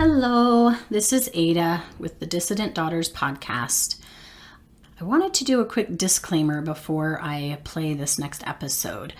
Hello, this is Ada with the Dissident Daughters podcast. I wanted to do a quick disclaimer before I play this next episode.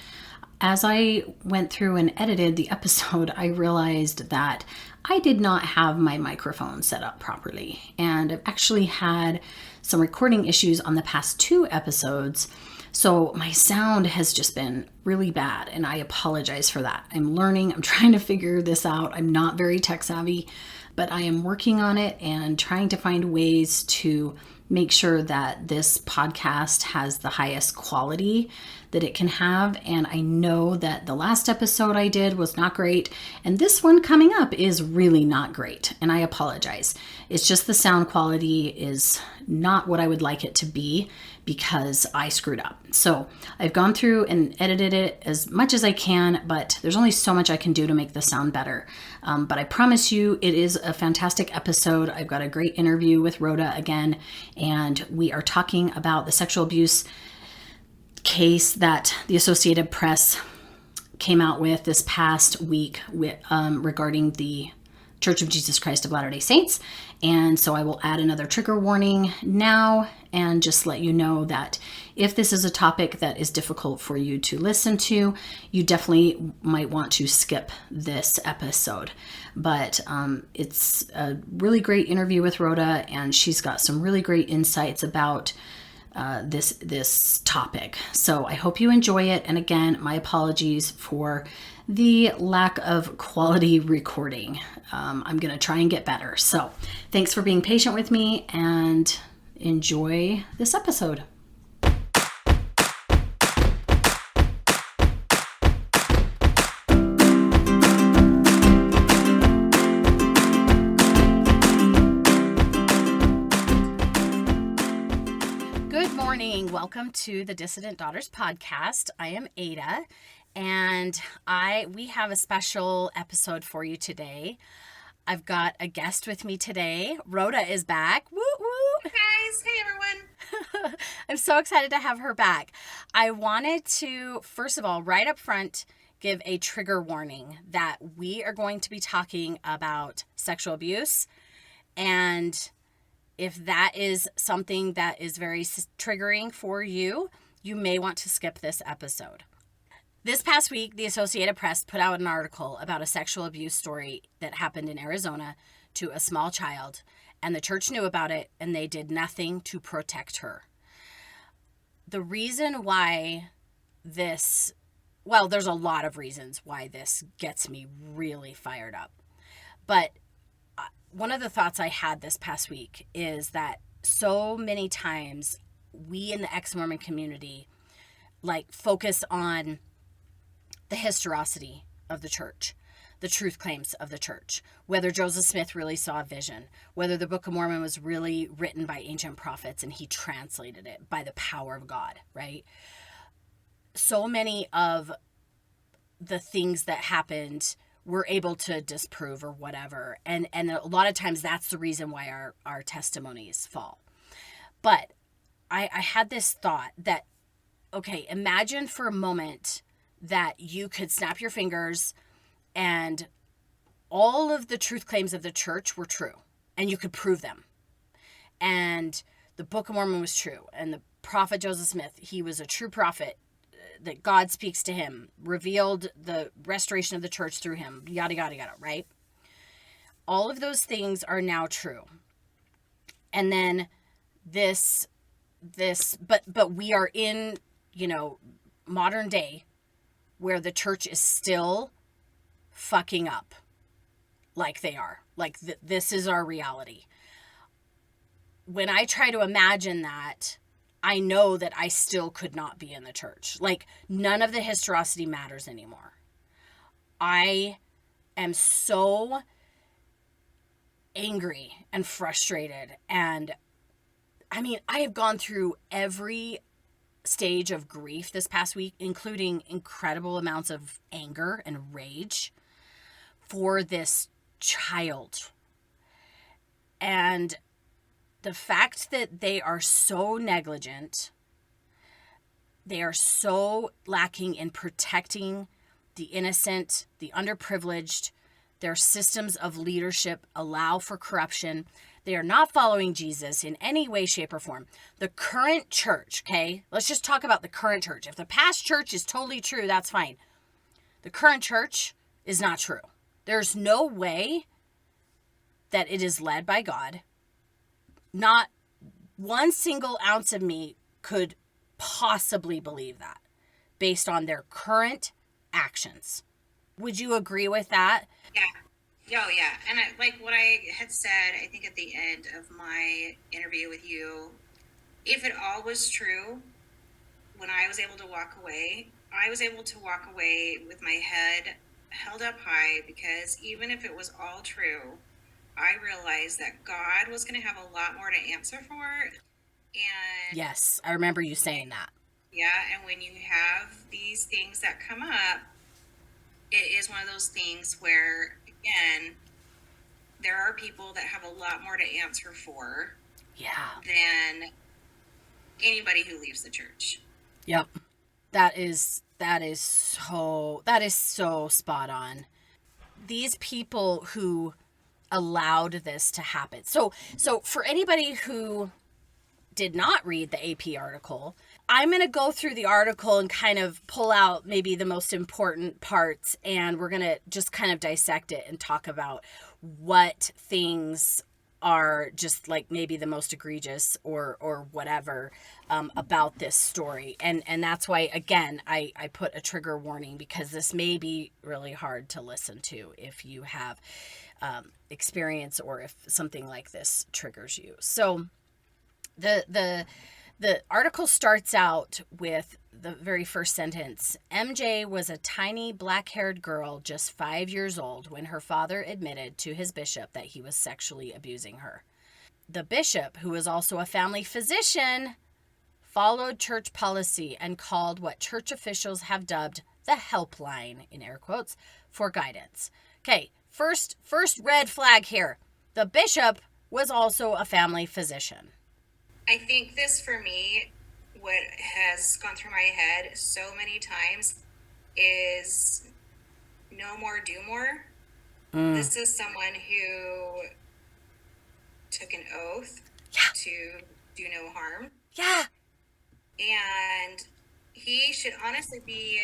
As I went through and edited the episode, I realized that I did not have my microphone set up properly, and I've actually had some recording issues on the past 2 episodes. So my sound has just been really bad, and I apologize for that. I'm learning, I'm trying to figure this out. I'm not very tech savvy, but I am working on it and trying to find ways to make sure that this podcast has the highest quality that it can have. And I know that the last episode I did was not great, and this one coming up is really not great, and I apologize. It's just the sound quality is not what I would like it to be because I screwed up. So I've gone through and edited it as much as I can, but there's only so much I can do to make the sound better. But I promise you it is a fantastic episode. I've got a great interview with Rhoda again, and we are talking about the sexual abuse case that the Associated Press came out with this past week regarding the Church of Jesus Christ of Latter-day Saints. And so I will add another trigger warning now and just let you know that if this is a topic that is difficult for you to listen to, you definitely might want to skip this episode. But it's a really great interview with Rhoda, and she's got some really great insights about this topic. So I hope you enjoy it. And again, my apologies for the lack of quality recording. I'm going to try and get better. So thanks for being patient with me and enjoy this episode. Good morning. Welcome to the Dissident Daughters podcast. I am Ada, and we have a special episode for you today. I've got a guest with me today. Rhoda is back. Woo woo. Hey guys. Hey everyone. I'm so excited to have her back. I wanted to, first of all, right up front, give a trigger warning that we are going to be talking about sexual abuse, and if that is something that is very triggering for you, you may want to skip this episode. This past week, the Associated Press put out an article about a sexual abuse story that happened in Arizona to a small child, and the church knew about it, and they did nothing to protect her. The reason why there's a lot of reasons why this gets me really fired up. But one of the thoughts I had this past week is that so many times we in the ex-Mormon community focus on the historicity of the church, the truth claims of the church, whether Joseph Smith really saw a vision, whether the Book of Mormon was really written by ancient prophets and he translated it by the power of God, right? So many of the things that happened we're able to disprove or whatever. And a lot of times that's the reason why our testimonies fall. But I had this thought that, okay, imagine for a moment that you could snap your fingers and all of the truth claims of the church were true and you could prove them. And the Book of Mormon was true. And the prophet Joseph Smith, he was a true prophet, that God speaks to him, revealed the restoration of the church through him, yada, yada, yada, right? All of those things are now true. And then but we are in, modern day where the church is still fucking up like they are. This is our reality. When I try to imagine that, I know that I still could not be in the church. None of the historicity matters anymore. I am so angry and frustrated. And I have gone through every stage of grief this past week, including incredible amounts of anger and rage for this child. And the fact that they are so negligent, they are so lacking in protecting the innocent, the underprivileged, Their systems of leadership allow for corruption. They are not following Jesus in any way, shape, or form. The current church, okay? Let's just talk about the current church. If the past church is totally true, that's fine. The current church is not true. There's no way that it is led by God. Not one single ounce of me could possibly believe that based on their current actions. Would you agree with that? Yeah. Oh, yeah. And like what I had said, I think at the end of my interview with you, if it all was true, when I was able to walk away, I was able to walk away with my head held up high, because even if it was all true, I realized that God was going to have a lot more to answer for. And yes, I remember you saying that. Yeah, and when you have these things that come up, it is one of those things where, again, there are people that have a lot more to answer for than anybody who leaves the church. Yep. That is so spot on. These people who allowed this to happen. So for anybody who did not read the AP article, I'm going to go through the article and kind of pull out maybe the most important parts, and we're going to just kind of dissect it and talk about what things are just like maybe the most egregious or whatever about this story. And that's why, again, I put a trigger warning, because this may be really hard to listen to if you have experience or if something like this triggers you. So the article starts out with the very first sentence. MJ was a tiny black-haired girl just 5 years old when her father admitted to his bishop that he was sexually abusing her. The bishop, who was also a family physician, followed church policy and called what church officials have dubbed the helpline, in air quotes, for guidance. Okay, first red flag here. The bishop was also a family physician. I think this, for me, what has gone through my head so many times is no more, do more. This is someone who took an oath to do no harm. Yeah. And he should honestly be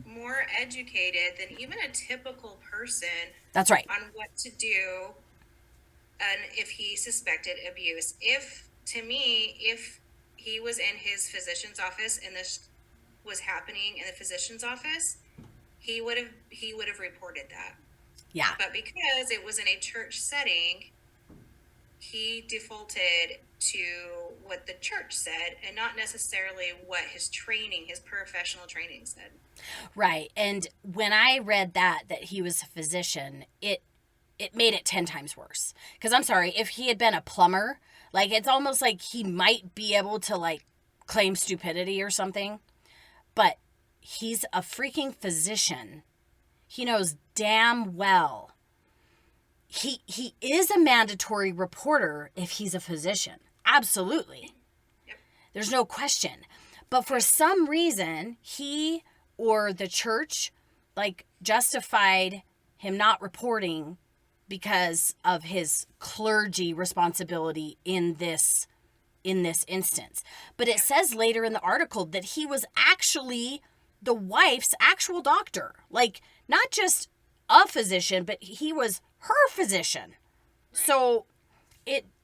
more educated than even a typical person. That's right. On what to do and if he suspected abuse. To me, if he was in his physician's office and this was happening in the physician's office, he would have reported that. Yeah. But because it was in a church setting, he defaulted to what the church said and not necessarily what his professional training said. Right. And when I read that he was a physician, it made it 10 times worse. Because I'm sorry, if he had been a plumber, like, it's almost like he might be able to, like, claim stupidity or something. But he's a freaking physician. He knows damn well. He is a mandatory reporter if he's a physician. Absolutely. Yep. There's no question. But for some reason, he or the church, like, justified him not reporting because of his clergy responsibility in this instance. But it says later in the article that he was actually the wife's actual doctor. Like, not just a physician, but he was her physician. So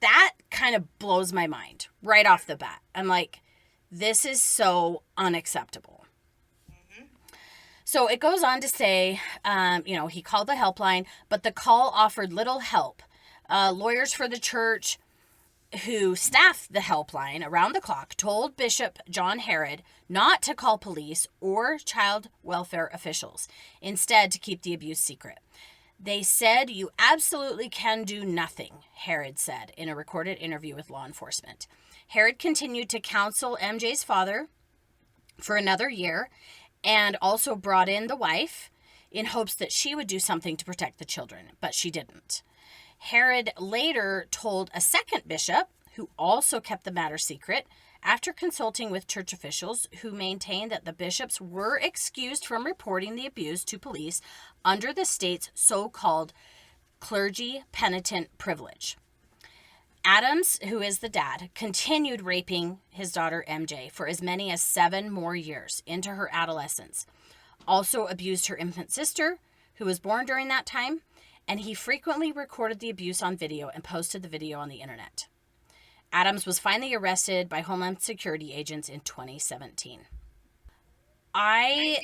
that kind of blows my mind right off the bat. I'm like, this is so unacceptable. So it goes on to say, he called the helpline, but the call offered little help. Lawyers for the church who staffed the helpline around the clock told Bishop John Herod not to call police or child welfare officials, instead to keep the abuse secret. They said, "You absolutely can do nothing," Herod said in a recorded interview with law enforcement. Herod continued to counsel MJ's father for another year, and also brought in the wife in hopes that she would do something to protect the children, but she didn't. Herod later told a second bishop, who also kept the matter secret, after consulting with church officials who maintained that the bishops were excused from reporting the abuse to police under the state's so-called clergy penitent privilege. Adams, who is the dad, continued raping his daughter MJ for as many as 7 more years into her adolescence. Also abused her infant sister, who was born during that time, and he frequently recorded the abuse on video and posted the video on the internet. Adams was finally arrested by Homeland Security agents in 2017. I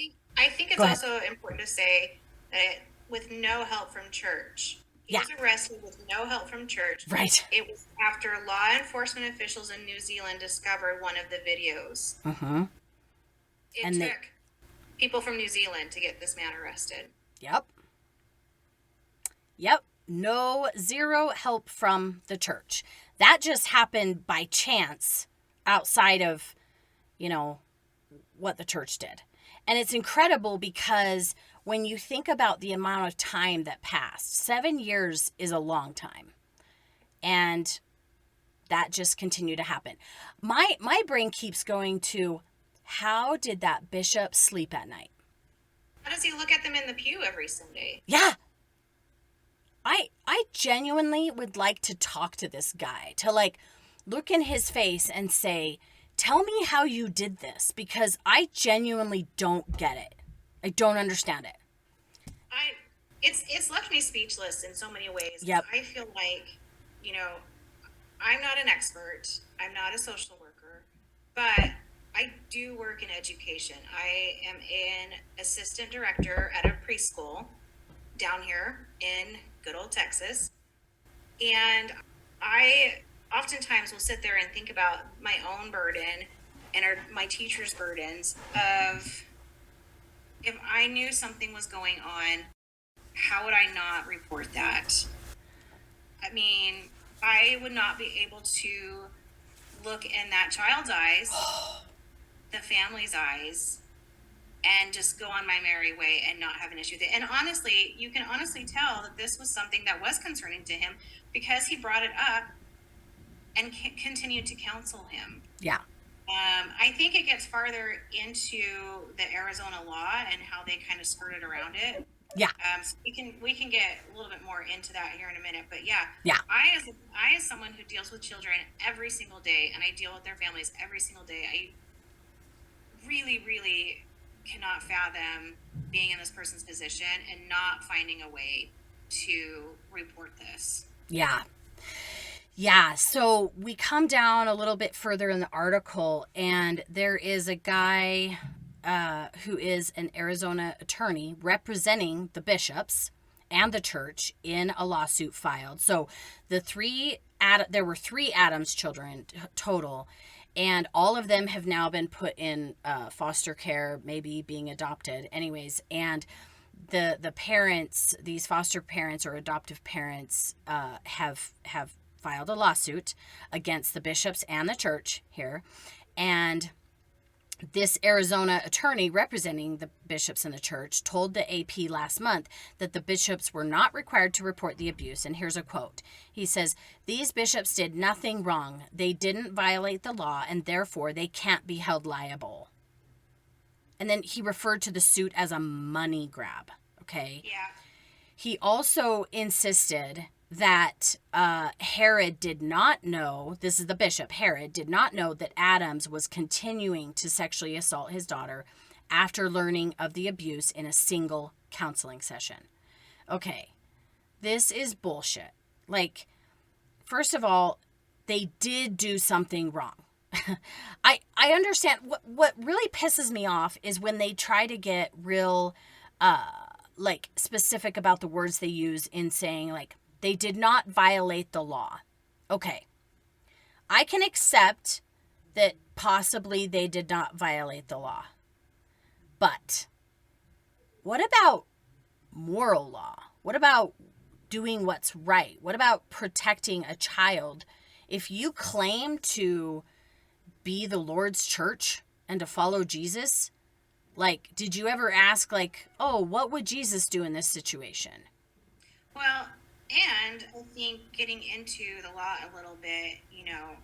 think it's Go ahead. also important to say that with no help from church. He was arrested with no help from church. Right. It was after law enforcement officials in New Zealand discovered one of the videos. Mm-hmm. It took people from New Zealand to get this man arrested. Yep. Zero help from the church. That just happened by chance outside of, what the church did. And it's incredible because when you think about the amount of time that passed, 7 years is a long time. And that just continued to happen. My brain keeps going to, how did that bishop sleep at night? How does he look at them in the pew every Sunday? Yeah. I genuinely would like to talk to this guy, to look in his face and say, tell me how you did this, because I genuinely don't get it. I don't understand it. It's left me speechless in so many ways. Yep. I feel like, I'm not an expert. I'm not a social worker, but I do work in education. I am an assistant director at a preschool down here in good old Texas. And I oftentimes will sit there and think about my own burden and my teacher's burdens of, if I knew something was going on, how would I not report that? I mean, I would not be able to look in that child's eyes, the family's eyes, and just go on my merry way and not have an issue with it. And honestly, you can honestly tell that this was something that was concerning to him because he brought it up and continued to counsel him. Yeah. I think it gets farther into the Arizona law and how they kind of skirted around it. Yeah. So we can get a little bit more into that here in a minute. But yeah. I as someone who deals with children every single day, and I deal with their families every single day, I really, really cannot fathom being in this person's position and not finding a way to report this. Yeah, so we come down a little bit further in the article, and there is a guy who is an Arizona attorney representing the bishops and the church in a lawsuit filed. So there were 3 Adams children total, and all of them have now been put in foster care, maybe being adopted. Anyways, and the parents, these foster parents or adoptive parents, have filed a lawsuit against the bishops and the church here. And this Arizona attorney representing the bishops and the church told the AP last month that the bishops were not required to report the abuse. And here's a quote. He says, "These bishops did nothing wrong. They didn't violate the law, and therefore they can't be held liable." And then he referred to the suit as a money grab. Okay. Yeah. He also insisted that Herod did not know, this is the bishop, Herod did not know that Adams was continuing to sexually assault his daughter after learning of the abuse in a single counseling session. Okay, this is bullshit. First of all, they did do something wrong. I understand. What really pisses me off is when they try to get real, specific about the words they use in saying, they did not violate the law. Okay. I can accept that possibly they did not violate the law. But what about moral law? What about doing what's right? What about protecting a child? If you claim to be the Lord's church and to follow Jesus, did you ever ask, what would Jesus do in this situation? Well, and I think getting into the law a little bit,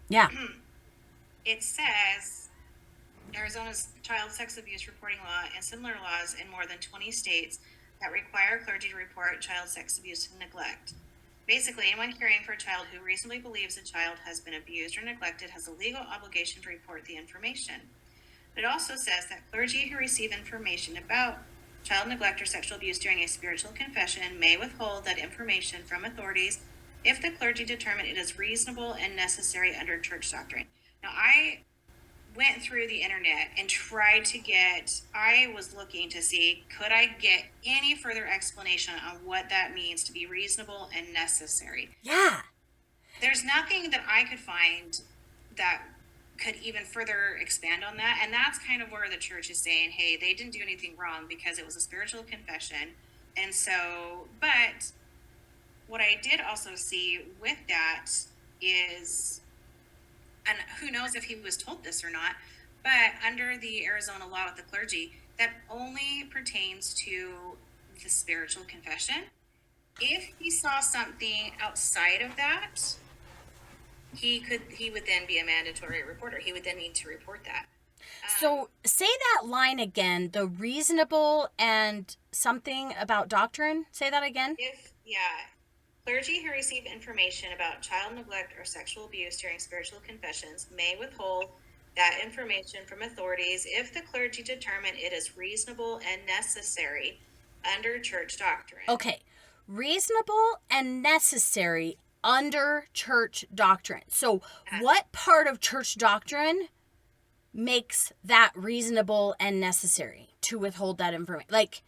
Yeah. It says Arizona's child sex abuse reporting law and similar laws in more than 20 states that require clergy to report child sex abuse and neglect. Basically, anyone caring for a child who reasonably believes a child has been abused or neglected has a legal obligation to report the information. It also says that clergy who receive information about child neglect or sexual abuse during a spiritual confession may withhold that information from authorities if the clergy determine it is reasonable and necessary under church doctrine. Now, I went through the internet and I was looking to see, could I get any further explanation on what that means to be reasonable and necessary? Yeah. There's nothing that I could find that could even further expand on that. And that's kind of where the church is saying, hey, they didn't do anything wrong because it was a spiritual confession. And so, but what I did also see with that is, and who knows if he was told this or not, but under the Arizona law with the clergy, that only pertains to the spiritual confession. If he saw something outside of that, he would then be a mandatory reporter. He would then need to report that. So say that line again, the reasonable and something about doctrine. Say that again. Clergy who receive information about child neglect or sexual abuse during spiritual confessions may withhold that information from authorities if the clergy determine it is reasonable and necessary under church doctrine. Okay. Reasonable and necessary under church doctrine. So what part of church doctrine makes that reasonable and necessary to withhold that information? Like,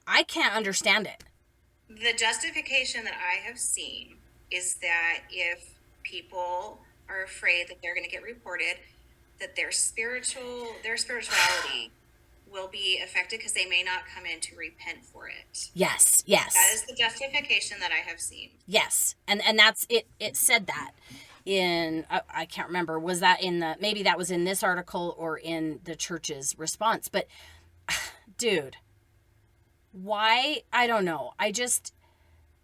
I can't understand it. The justification that I have seen is that if people are afraid that they're going to get reported, that their spirituality will be affected because they may not come in to repent for it. Yes. That is the justification that I have seen. Yes. And that's it. It said that in, I can't remember, was that in maybe that was in this article or in the church's response. But dude, why? I don't know.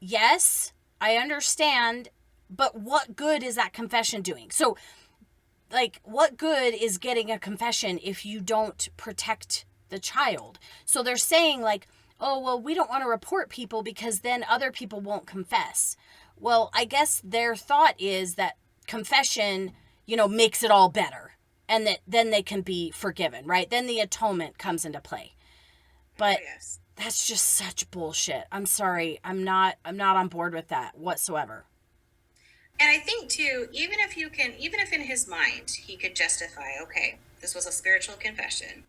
Yes, I understand, but what good is that confession doing? So, like, what good is getting a confession if you don't protect the child? So they're saying, like, oh, well, we don't want to report people because then other people won't confess. Well, I guess their thought is that confession, makes it all better and that then they can be forgiven, right? Then the atonement comes into play. But yes, that's just such bullshit. I'm sorry. I'm not on board with that whatsoever. And I think too, even if in his mind he could justify, okay, this was a spiritual confession,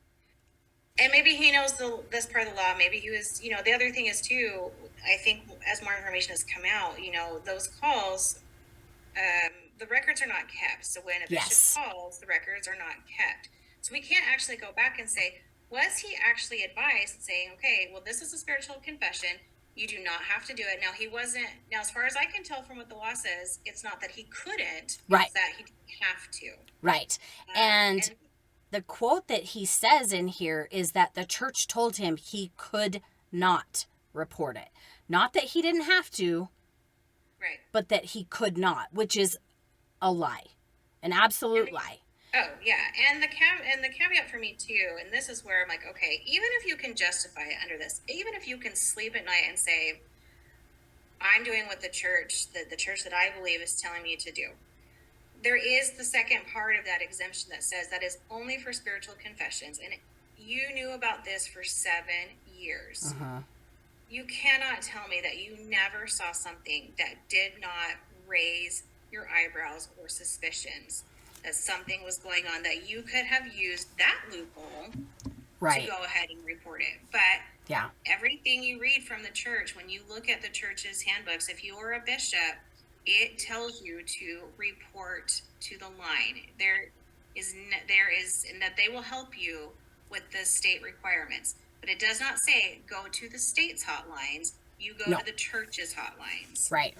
and maybe he knows this part of the law, maybe he was, the other thing is too, I think as more information has come out, those calls, the records are not kept. So when a bishop calls, the records are not kept. So we can't actually go back and say, was he actually advised saying, okay, well, this is a spiritual confession. You do not have to do it. Now, he wasn't. Now, as far as I can tell from what the law says, it's not that he couldn't. Right. It's that he didn't have to. Right. And the quote that he says in here is that the church told him he could not report it. Not that he didn't have to. Right. But that he could not, which is a lie. An absolute lie. Oh, yeah. And the caveat for me, too, and this is where I'm like, okay, even if you can justify it under this, even if you can sleep at night and say, I'm doing what the church that I believe is telling me to do, there is the second part of that exemption that says that is only for spiritual confessions. And you knew about this for 7 years. Uh-huh. You cannot tell me that you never saw something that did not raise your eyebrows or suspicions that something was going on, that you could have used that loophole to go ahead and report it. But everything you read from the church, when you look at the church's handbooks, if you are a bishop, it tells you to report to the line. There is, and that they will help you with the state requirements. But it does not say go to the state's hotlines. You go to the church's hotlines. Right.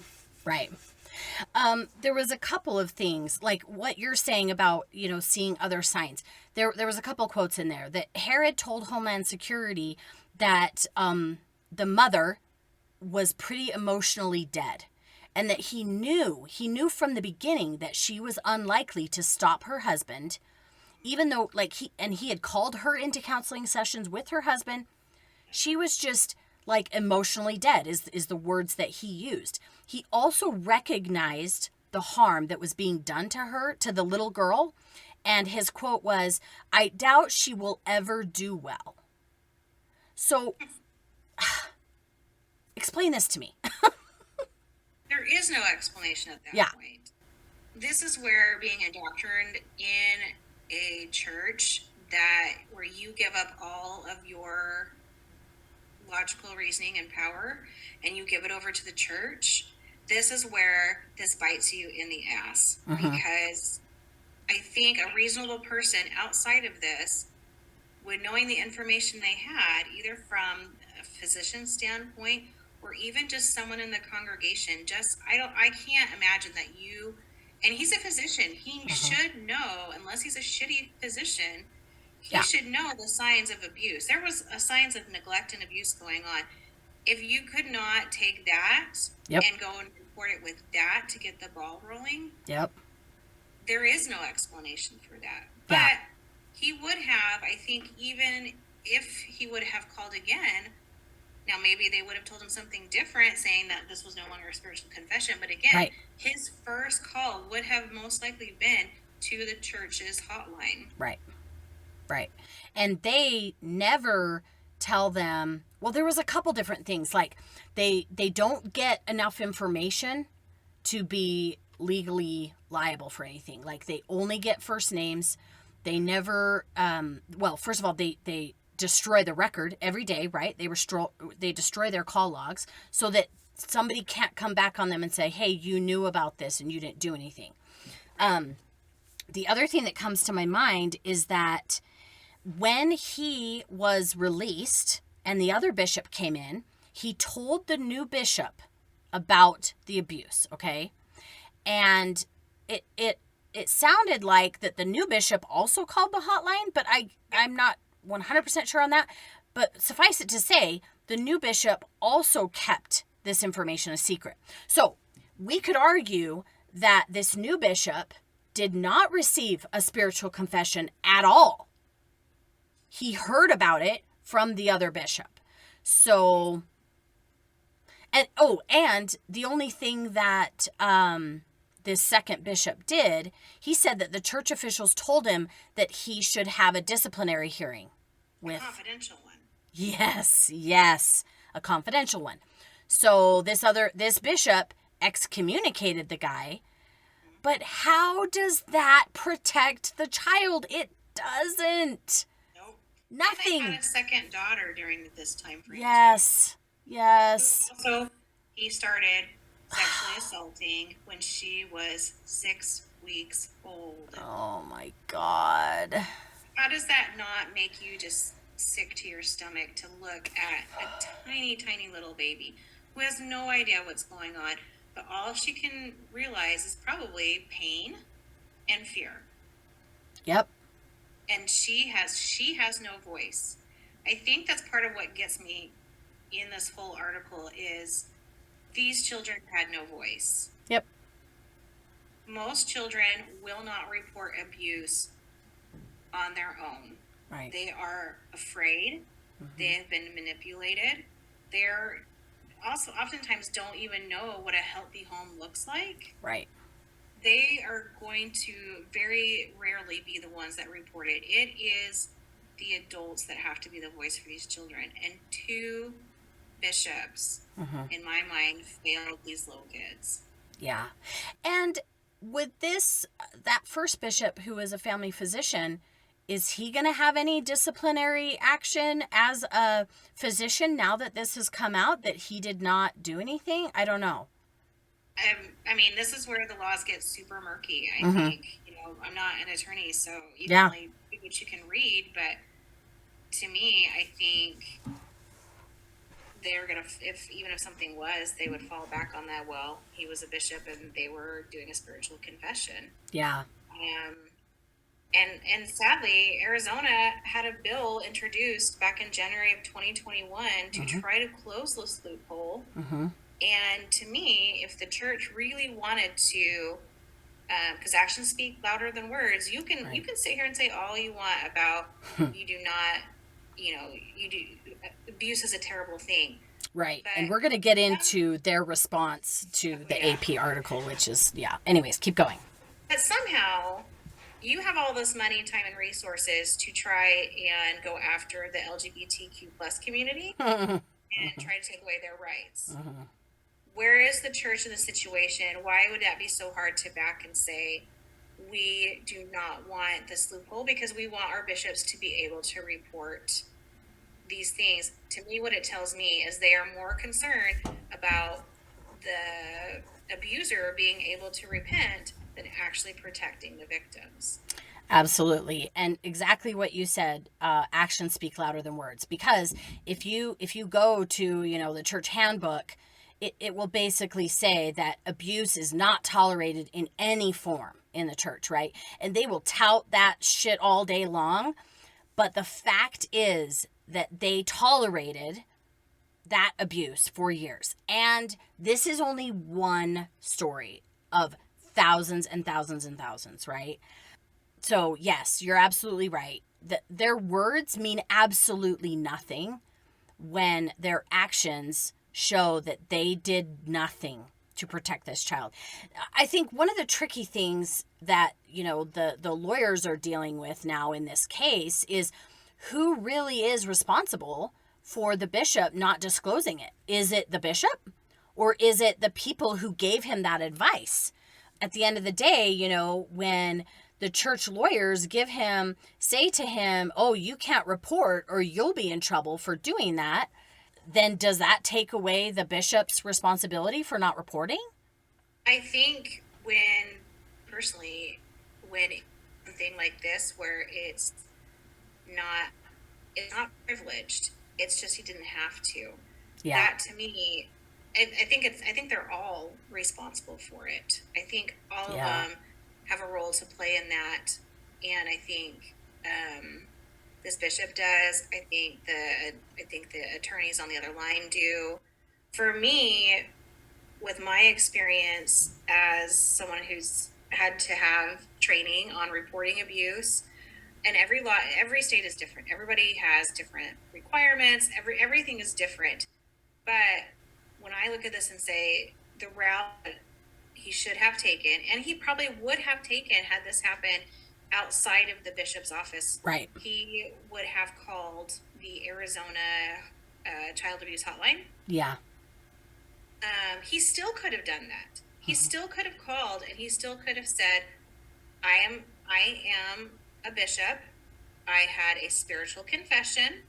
There was a couple of things, like what you're saying about, seeing other signs. There was a couple quotes in there that Herod told Homeland Security that the mother was pretty emotionally dead, and that he knew from the beginning that she was unlikely to stop her husband, even though he had called her into counseling sessions with her husband. She was just like emotionally dead is the words that he used. He also recognized the harm that was being done to her, to the little girl, and his quote was, "I doubt she will ever do well." So explain this to me. There is no explanation at that Yeah. point. This is where being indoctrinated in a church where you give up all of your logical reasoning and power and you give it over to the church, this is where this bites you in the ass. Because I think a reasonable person outside of this would, knowing the information they had, either from a physician standpoint or even just someone in the congregation, I can't imagine that you, and he's a physician, he should know, unless he's a shitty physician, he should know the signs of abuse. There was signs of neglect and abuse going on. If you could not take that and go and report it with that to get the ball rolling, there is no explanation for that. But he would have, I think, even if he would have called again, now maybe they would have told him something different, saying that this was no longer a spiritual confession. But again, his first call would have most likely been to the church's hotline. Right. And they never tell them, well, there was a couple different things. Like they don't get enough information to be legally liable for anything. Like they only get first names. They never, well, first of all, they destroy the record every day, right? They destroy their call logs so that somebody can't come back on them and say, hey, you knew about this and you didn't do anything. The other thing that comes to my mind is that when he was released and the other bishop came in, he told the new bishop about the abuse, okay? And it sounded like that the new bishop also called the hotline, but I'm not 100% sure on that. But suffice it to say, the new bishop also kept this information a secret. So we could argue that this new bishop did not receive a spiritual confession at all. He heard about it from the other bishop. So, and the only thing that this second bishop did, he said that the church officials told him that he should have a disciplinary hearing with a confidential one. Yes, a confidential one. So this bishop excommunicated the guy. But how does that protect the child? It doesn't. Nope. Nothing. And they had a second daughter during this time frame. Yes. So he started sexually assaulting when she was 6 weeks old. Oh my God. How does that not make you just sick to your stomach to look at a tiny, tiny little baby who has no idea what's going on, but all she can realize is probably pain and fear. Yep. And she has no voice. I think that's part of what gets me in this whole article is these children had no voice. Yep. Most children will not report abuse on their own. Right. They are afraid. They have been manipulated. They're also oftentimes don't even know what a healthy home looks like. Right. They are going to very rarely be the ones that report it. It is the adults that have to be the voice for these children. And 2 bishops, in my mind, failed these little kids. Yeah. And with that first bishop who is a family physician, is he going to have any disciplinary action as a physician now that this has come out that he did not do anything? I don't know. I mean, this is where the laws get super murky. I think, I'm not an attorney, so you can only read what you can read. But to me, I think they're going to, even if something was, they would fall back on that. Well, he was a bishop and they were doing a spiritual confession. Yeah. And sadly, Arizona had a bill introduced back in January of 2021 to try to close this loophole. And to me, if the church really wanted to, because actions speak louder than words, you can sit here and say all you want about you do not, you do abuse is a terrible thing. Right. But And we're going to get into their response to the AP article, which is, Anyways, keep going. But somehow you have all this money, time, and resources to try and go after the LGBTQ plus community and try to take away their rights. Where is the church in the situation? Why would that be so hard to back and say, we do not want this loophole because we want our bishops to be able to report these things? To me, what it tells me is they are more concerned about the abuser being able to repent than actually protecting the victims. Absolutely. And exactly what you said, actions speak louder than words. Because if you go to, the church handbook, it will basically say that abuse is not tolerated in any form in the church, right? And they will tout that shit all day long. But the fact is that they tolerated that abuse for years. And this is only one story of thousands and thousands and thousands, right? So yes, you're absolutely right. Their words mean absolutely nothing when their actions show that they did nothing to protect this child. I think one of the tricky things that, the lawyers are dealing with now in this case is who really is responsible for the bishop not disclosing it. Is it the bishop or is it the people who gave him that advice? At the end of the day, when the church lawyers say to him, oh, you can't report or you'll be in trouble for doing that, then does that take away the bishop's responsibility for not reporting? I think personally, when something like this, where it's not privileged, it's just he didn't have to. Yeah. That to me, I think they're all responsible for it. I think all of them have a role to play in that, and I think this bishop does. I think the attorneys on the other line do. For me, with my experience as someone who's had to have training on reporting abuse, and every state is different. Everybody has different requirements. Everything is different. But when I look at this and say the route he should have taken, and he probably would have taken had this happened outside of the bishop's office, right? He would have called the Arizona child abuse hotline. Yeah. He still could have done that. He still could have called, and he still could have said, I am a bishop. I had a spiritual confession.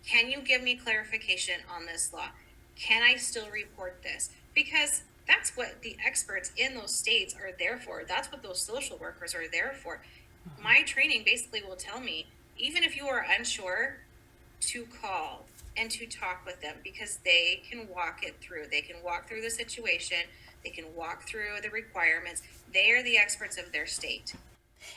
Can you give me clarification on this law? Can I still report this? Because that's what the experts in those states are there for. That's what those social workers are there for. My training basically will tell me, even if you are unsure, to call and to talk with them, because they can walk it through. They can walk through the situation. They can walk through the requirements. They are the experts of their state.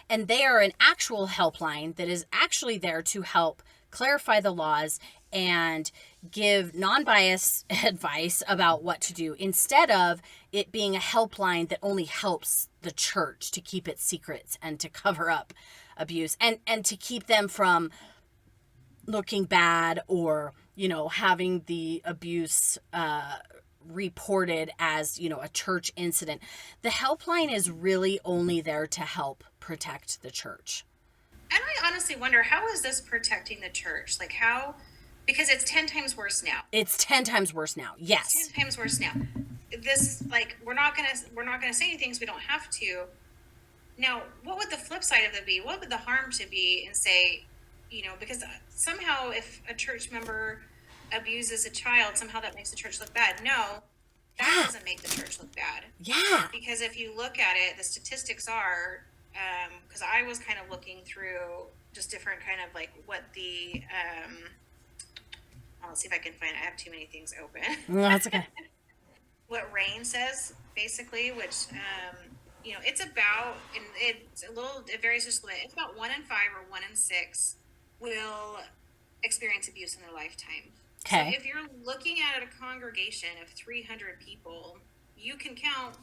And they are an actual helpline that is actually there to help clarify the laws and give non-biased advice about what to do, instead of it being a helpline that only helps the church to keep its secrets and to cover up abuse and to keep them from looking bad or, having the abuse reported as, a church incident. The helpline is really only there to help protect the church. And I honestly wonder, how is this protecting the church? Like how, because it's 10 times worse now. It's 10 times worse now. Yes. It's 10 times worse now. This, like, we're not going to say anything, so we don't have to. Now, what would the flip side of it be? What would the harm to be and say, because somehow if a church member abuses a child, somehow that makes the church look bad. No, that doesn't make the church look bad. Yeah. Because if you look at it, the statistics are, because I was kind of looking through just different kind of like what the, I'll see if I can find, I have too many things open. No, that's okay. What RAIN says, basically, which, it's about, and it varies just a little bit. It's about 1 in 5 or 1 in 6 will experience abuse in their lifetime. Okay. So if you're looking at a congregation of 300 people, you can count,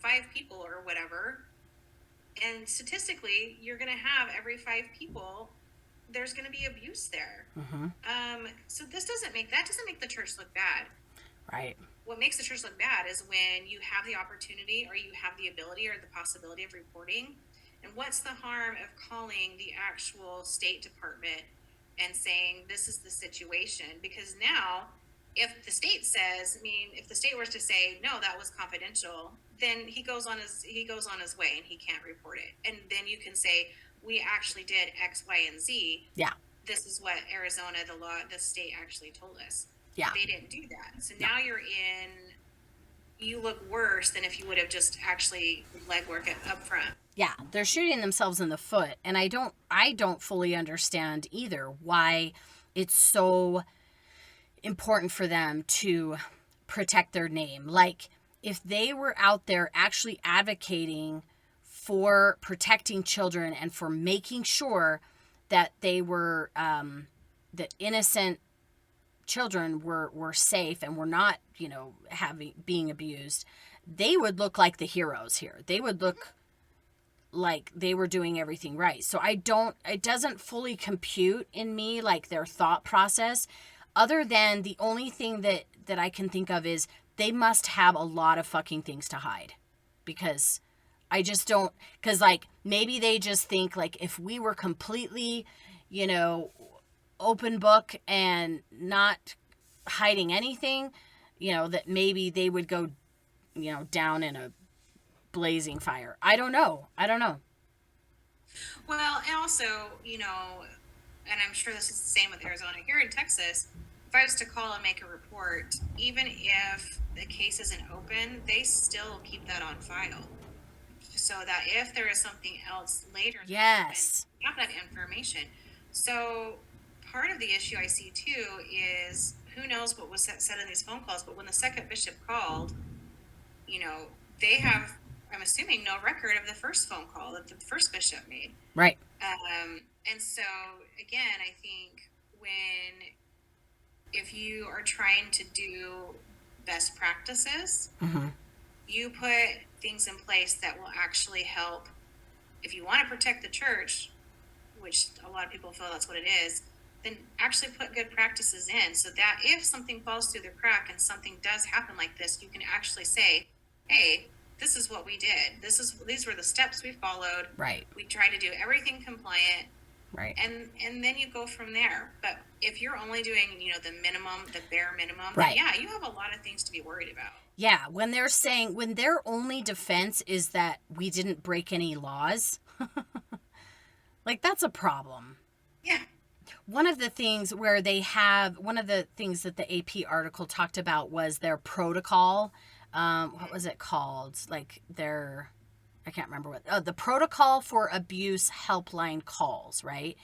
5 people or whatever. And statistically, you're going to have every 5 people there's going to be abuse there. Mm-hmm. So that doesn't make the church look bad. Right. What makes the church look bad is when you have the opportunity or you have the ability or the possibility of reporting. And what's the harm of calling the actual State Department and saying, this is the situation? Because now, if the state says, if the state were to say, no, that was confidential, then he goes on his way and he can't report it. And then you can say, we actually did X, Y, and Z. Yeah. This is what Arizona, the state actually told us. Yeah. They didn't do that. So now you look worse than if you would have just actually legwork it up front. Yeah, they're shooting themselves in the foot, and I don't fully understand either why it's so important for them to protect their name. Like, if they were out there actually advocating for protecting children and for making sure that they were that innocent children were safe and were not, being abused, they would look like the heroes here. They would look like they were doing everything right. So it doesn't fully compute in me, like, their thought process, other than the only thing that I can think of is they must have a lot of fucking things to hide. Because I just don't, because, like, maybe they just think, like, if we were completely, open book and not hiding anything, that maybe they would go, down in a blazing fire. I don't know. Well, and also, and I'm sure this is the same with Arizona. Here in Texas, if I was to call and make a report, even if the case isn't open, they still keep that on file. So that if there is something else later, yes, you have that information. So part of the issue I see too is, who knows what was said in these phone calls, but when the second bishop called, they have, I'm assuming, no record of the first phone call that the first bishop made. Right. And so, again, I think if you are trying to do best practices, mm-hmm. you put things in place that will actually help. If you want to protect the church, which a lot of people feel that's what it is, then actually put good practices in, so that if something falls through the crack and something does happen like this, you can actually say, hey, this is what we did. These were the steps we followed. Right. We tried to do everything compliant. Right. And then you go from there. But if you're only doing, the bare minimum, right, then yeah, you have a lot of things to be worried about. Yeah, when their only defense is that we didn't break any laws, like, that's a problem. Yeah. One of the things that the AP article talked about was their protocol. What was it called? Like, I can't remember the protocol for abuse helpline calls, right?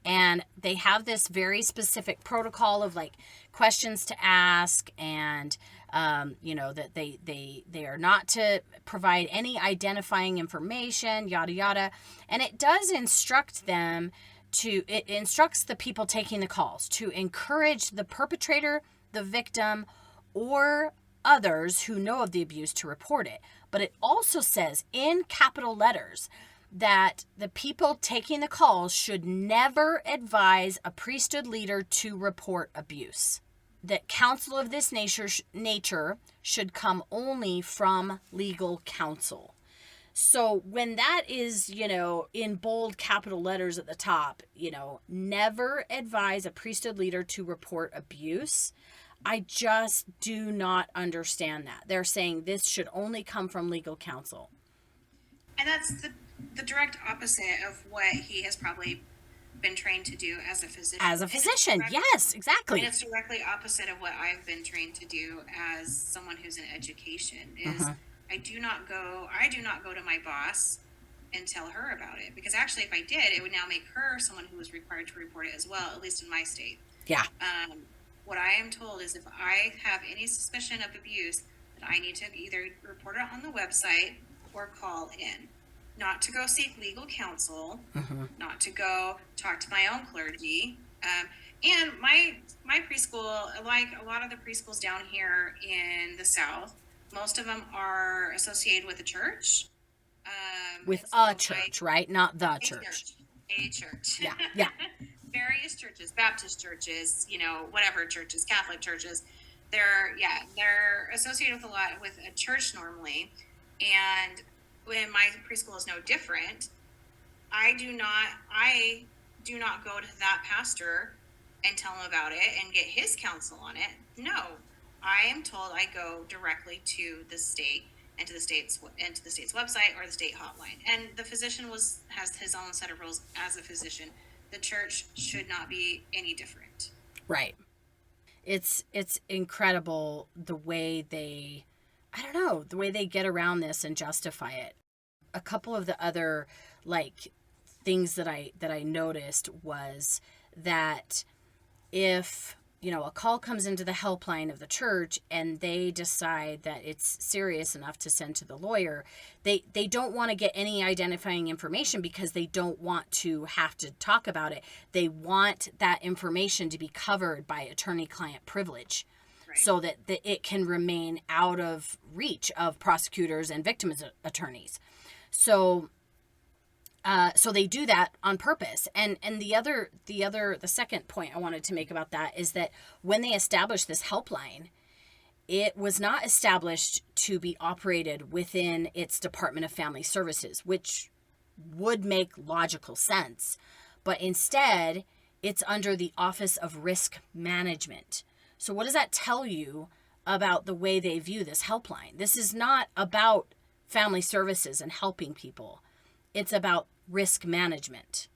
And they have this very specific protocol of, like, questions to ask, and that they are not to provide any identifying information, yada yada. And it does instruct them it instructs the people taking the calls to encourage the perpetrator, the victim, or others who know of the abuse to report it. But it also says in capital letters that the people taking the calls should never advise a priesthood leader to report abuse. That counsel of this nature should come only from legal counsel. So when that is, in bold capital letters at the top, never advise a priesthood leader to report abuse, I just do not understand that. They're saying this should only come from legal counsel. And that's the direct opposite of what he has probably been trained to do as a physician. Yes, exactly. And it's directly opposite of what I've been trained to do as someone who's in education. Is I do not go to my boss and tell her about it, because actually, if I did, it would now make her someone who was required to report it as well, at least in my state. Yeah. What I am told is if I have any suspicion of abuse, that I need to either report it on the website or call in. Not to go seek legal counsel, not to go talk to my own clergy. And my preschool, like a lot of the preschools down here in the South, most of them are associated with a church. With a church, right? Not the church. A church. Yeah. various churches, Baptist churches, whatever churches, Catholic churches, they're associated with a lot with a church normally. And when my preschool is no different, I do not go to that pastor and tell him about it and get his counsel on it. No, I am told I go directly to the state and to the state's website or the state hotline. And the physician has his own set of rules as a physician. The church should not be any different. Right. It's incredible the way they get around this and justify it. A couple of the other things that I noticed was that if a call comes into the helpline of the church and they decide that it's serious enough to send to the lawyer, they don't want to get any identifying information because they don't want to have to talk about it. They want that information to be covered by attorney-client privilege. Right. So that it can remain out of reach of prosecutors and victims attorneys. So they do that on purpose. And the second point I wanted to make about that is that when they established this helpline, it was not established to be operated within its Department of Family Services, which would make logical sense. But instead, it's under the Office of Risk Management. So what does that tell you about the way they view this helpline? This is not about family services and helping people. It's about risk management,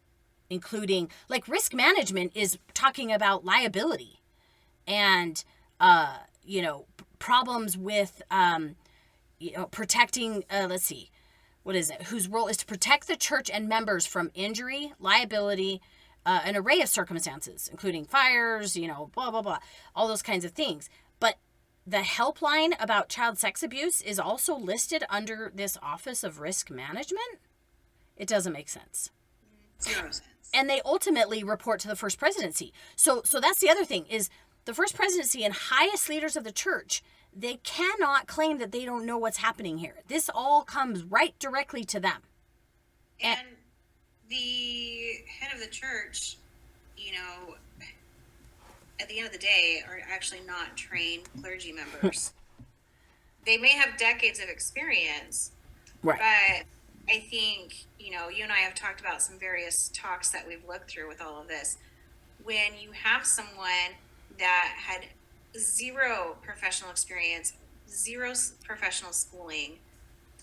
including risk management is talking about liability and, problems with, protecting, what is it? Whose role is to protect the church and members from injury, liability, an array of circumstances, including fires, blah, blah, blah, all those kinds of things. But the helpline about child sex abuse is also listed under this Office of Risk Management. It doesn't make sense. 0 sense. And they ultimately report to the First Presidency. So that's the other thing is the First Presidency and highest leaders of the church, they cannot claim that they don't know what's happening here. This all comes right directly to them. And the head of the church, at the end of the day, are actually not trained clergy members. They may have decades of experience, right? But I think, you and I have talked about some various talks that we've looked through with all of this. When you have someone that had 0 professional experience, 0 professional schooling,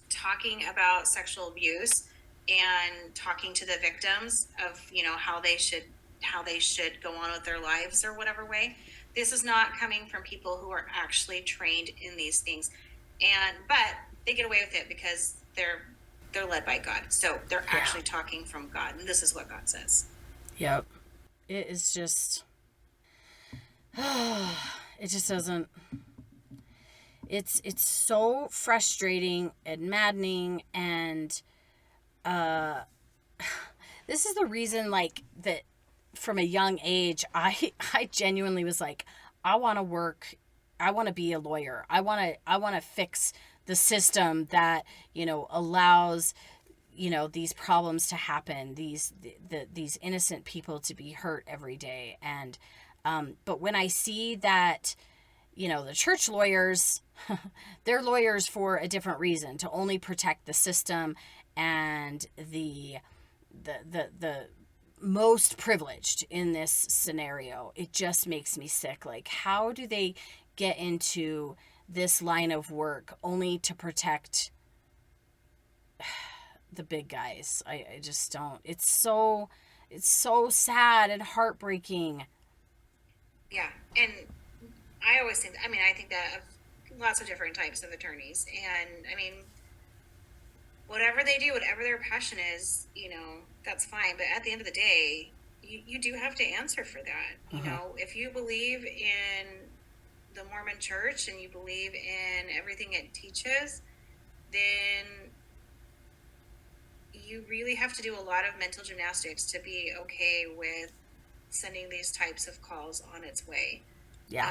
talking about sexual abuse and talking to the victims of, how they should go on with their lives or whatever way, this is not coming from people who are actually trained in these things. But they get away with it because they're led by God. So they're actually talking from God. And this is what God says. Yep. It is just, it just doesn't, it's so frustrating and maddening. And, this is the reason that from a young age, I genuinely was I want to work. I want to be a lawyer. I want to fix the system that, allows, these problems to happen, these innocent people to be hurt every day. And, but when I see that, the church lawyers, they're lawyers for a different reason, to only protect the system and the most privileged in this scenario, it just makes me sick. How do they get into this line of work only to protect the big guys? I just don't. It's so sad and heartbreaking. Yeah. And I always think, I think that of lots of different types of attorneys. And whatever they do, whatever their passion is, that's fine. But at the end of the day, you do have to answer for that. Mm-hmm. If you believe in the Mormon church and you believe in everything it teaches, then you really have to do a lot of mental gymnastics to be okay with sending these types of calls on its way. Yeah.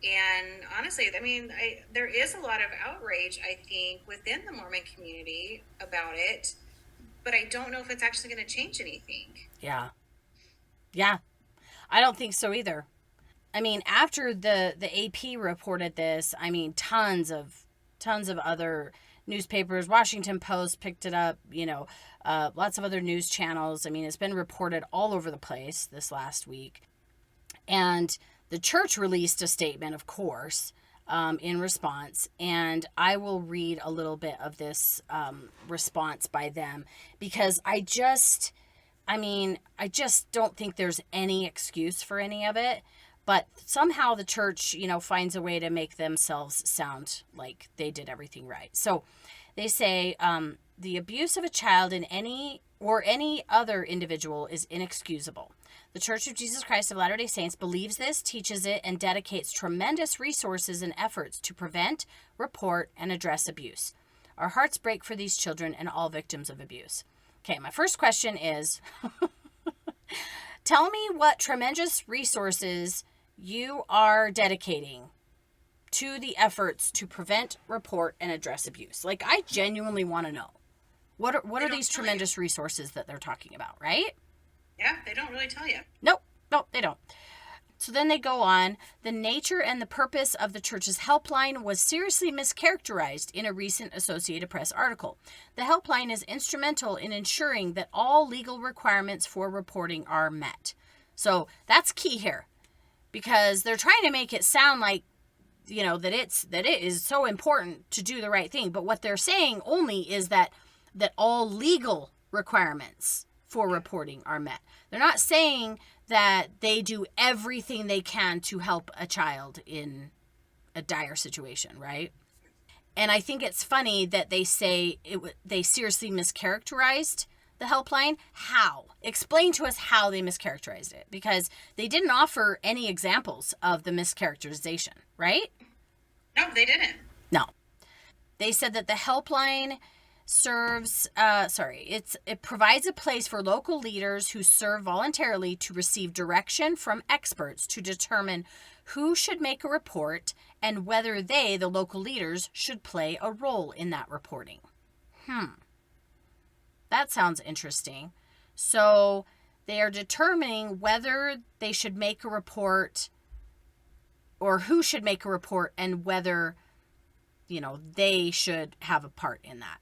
And honestly, there is a lot of outrage, I think, within the Mormon community about it, but I don't know if it's actually going to change anything. Yeah. Yeah, I don't think so either. I mean, after the AP reported this, I mean, tons of other newspapers, Washington Post picked it up, lots of other news channels. I mean, it's been reported all over the place this last week. And the church released a statement, of course, in response. And I will read a little bit of this response by them because I just don't think there's any excuse for any of it. But somehow the church, finds a way to make themselves sound like they did everything right. So they say the abuse of a child in any other individual is inexcusable. The Church of Jesus Christ of Latter-day Saints believes this, teaches it, and dedicates tremendous resources and efforts to prevent, report, and address abuse. Our hearts break for these children and all victims of abuse. Okay, my first question is, tell me what tremendous resources you are dedicating to the efforts to prevent, report, and address abuse. Like, I genuinely want to know. What are these tremendous resources that they're talking about, right? Yeah, they don't really tell you. Nope, they don't. So then they go on. The nature and the purpose of the church's helpline was seriously mischaracterized in a recent Associated Press article. The helpline is instrumental in ensuring that all legal requirements for reporting are met. So that's key here, because they're trying to make it sound like, that it is so important to do the right thing. But what they're saying only is that all legal requirements for reporting are met. They're not saying that they do everything they can to help a child in a dire situation, right? And I think it's funny that they say they seriously mischaracterized the helpline. How? Explain to us how they mischaracterized it, because they didn't offer any examples of the mischaracterization, right? No, they didn't. No. They said that the helpline it provides a place for local leaders who serve voluntarily to receive direction from experts to determine who should make a report and whether they, the local leaders, should play a role in that reporting. That sounds interesting. So they are determining whether they should make a report or who should make a report and whether, they should have a part in that.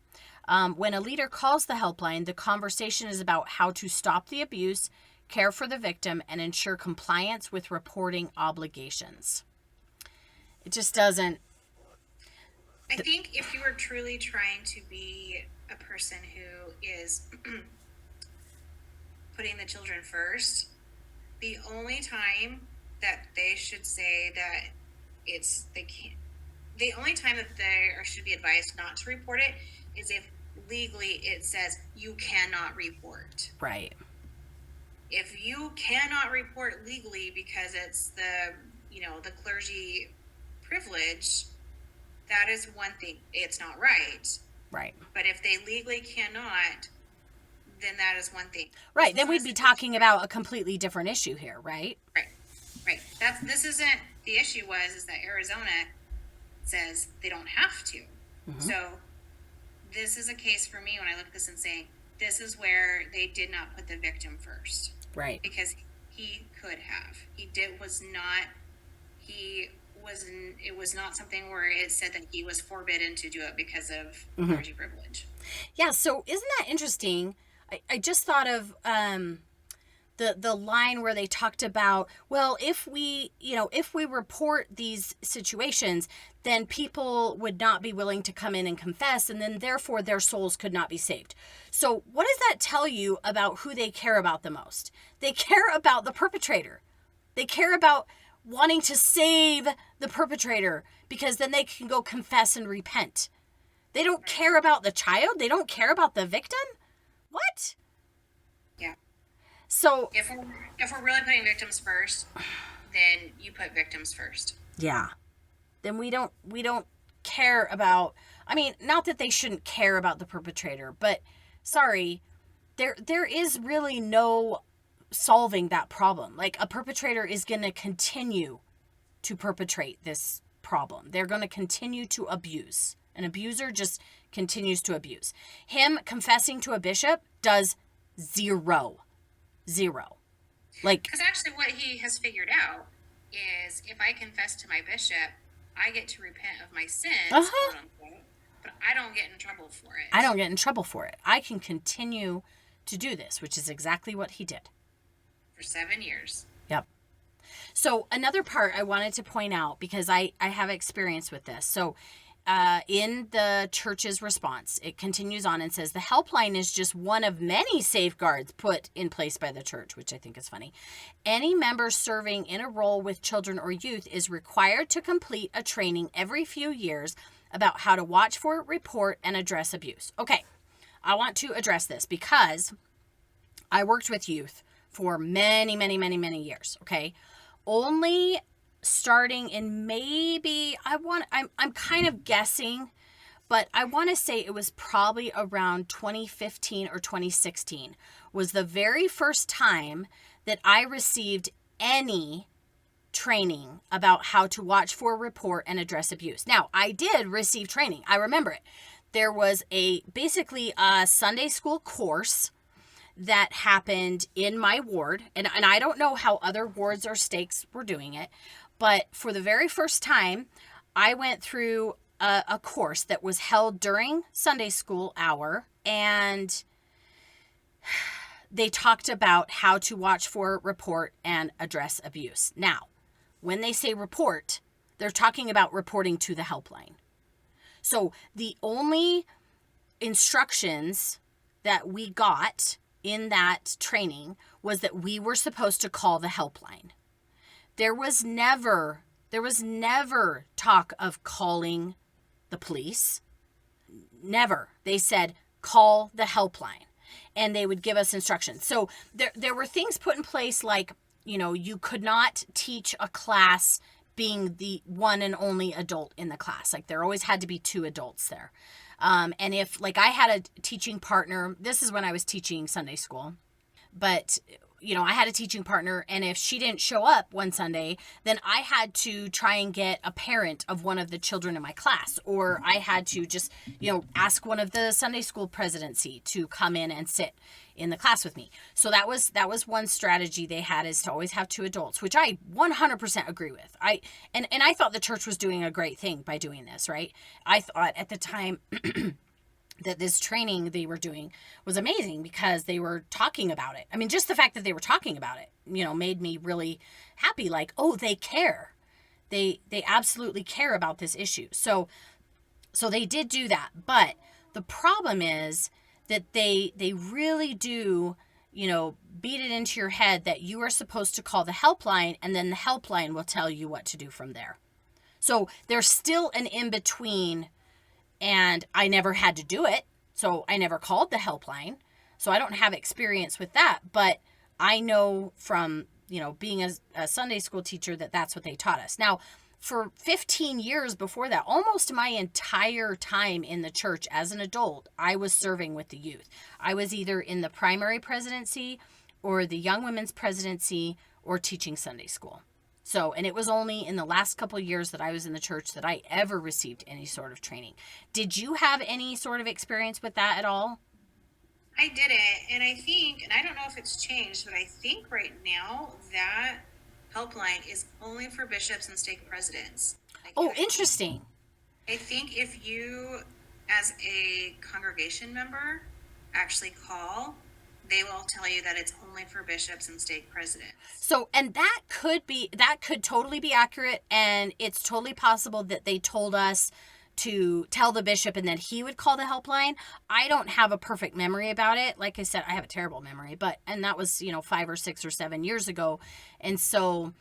When a leader calls the helpline, the conversation is about how to stop the abuse, care for the victim, and ensure compliance with reporting obligations. It just doesn't. I think if you were truly trying to be a person who is putting the children first, the only time that they should say that the only time that they should be advised not to report it is if legally it says you cannot report. Right. If you cannot report legally because it's the clergy privilege, that is one thing. It's not right. Right. But if they legally cannot, then that is one thing. Right. Then we'd be talking about a completely different issue here, right? Right. This isn't the issue is that Arizona says they don't have to. Mm-hmm. So this is a case for me when I look at this and saying, this is where they did not put the victim first. Right. Because he could have. It was not something where it said that he was forbidden to do it because of clergy privilege. Yeah, so isn't that interesting? I just thought of the line where they talked about, well, if we report these situations, then people would not be willing to come in and confess, and then therefore their souls could not be saved. So what does that tell you about who they care about the most? They care about the perpetrator. They care about wanting to save the perpetrator because then they can go confess and repent. They don't care about the child. They don't care about the victim. What? Yeah. So if we're really putting victims first, then you put victims first. Yeah. Then we don't care about, not that they shouldn't care about the perpetrator, but sorry, there is really no solving that problem. Like, a perpetrator is going to continue to perpetrate this problem. They're going to continue to abuse. An abuser just continues to abuse. Him confessing to a bishop does zero. Like, Because actually, what he has figured out is if I confess to my bishop, I get to repent of my sins, uh-huh, quote unquote, but I don't get in trouble for I it don't get in trouble for it. I can continue to do this, which is exactly what he did. for 7 years. Yep. So another part I wanted to point out, because I have experience with this. So in the church's response, it continues on and says, the helpline is just one of many safeguards put in place by the church, which I think is funny. Any member serving in a role with children or youth is required to complete a training every few years about how to watch for, report, and address abuse. Okay, I want to address this because I worked with youth for many, many, many, many years, okay? Only starting in maybe, I'm kind of guessing, but I want to say it was probably around 2015 or 2016 was the very first time that I received any training about how to watch for, report, and address abuse. Now, I did receive training. I remember it. There was basically a Sunday school course that happened in my ward. And I don't know how other wards or stakes were doing it, but for the very first time, I went through a course that was held during Sunday school hour, and they talked about how to watch for, report, and address abuse. Now, when they say report, they're talking about reporting to the helpline. So the only instructions that we got in that training was that we were supposed to call the helpline. There was never talk of calling the police. Never. They said, call the helpline. And they would give us instructions. So there were things put in place like, you could not teach a class being the one and only adult in the class. Like there always had to be two adults there. And if like I had a teaching partner, this is when I was teaching Sunday school, but I had a teaching partner, and if she didn't show up one Sunday, then I had to try and get a parent of one of the children in my class, or I had to just, ask one of the Sunday school presidency to come in and sit in the class with me. So that was one strategy they had, is to always have two adults, which I 100% agree with. I thought the church was doing a great thing by doing this, right? I thought at the time that this training they were doing was amazing because they were talking about it. I mean, just the fact that they were talking about it, made me really happy. Like, oh, they care. They absolutely care about this issue. So they did do that. But the problem is that they really do, beat it into your head that you are supposed to call the helpline, and then the helpline will tell you what to do from there. So there's still an in-between. And I never had to do it, so I never called the helpline. So I don't have experience with that, but I know from, being a Sunday school teacher that that's what they taught us. Now, for 15 years before that, almost my entire time in the church as an adult, I was serving with the youth. I was either in the primary presidency or the young women's presidency or teaching Sunday school. So, and it was only in the last couple of years that I was in the church that I ever received any sort of training. Did you have any sort of experience with that at all? I did it, and I think, and I don't know if it's changed, but I think right now that helpline is only for bishops and stake presidents. Oh, interesting. I think if you, as a congregation member, actually call, they will tell you that it's only for bishops and stake presidents. So, and that could totally be accurate, and it's totally possible that they told us to tell the bishop and then he would call the helpline. I don't have a perfect memory about it. Like I said, I have a terrible memory, and that was, 5 or 6 or 7 years ago. And so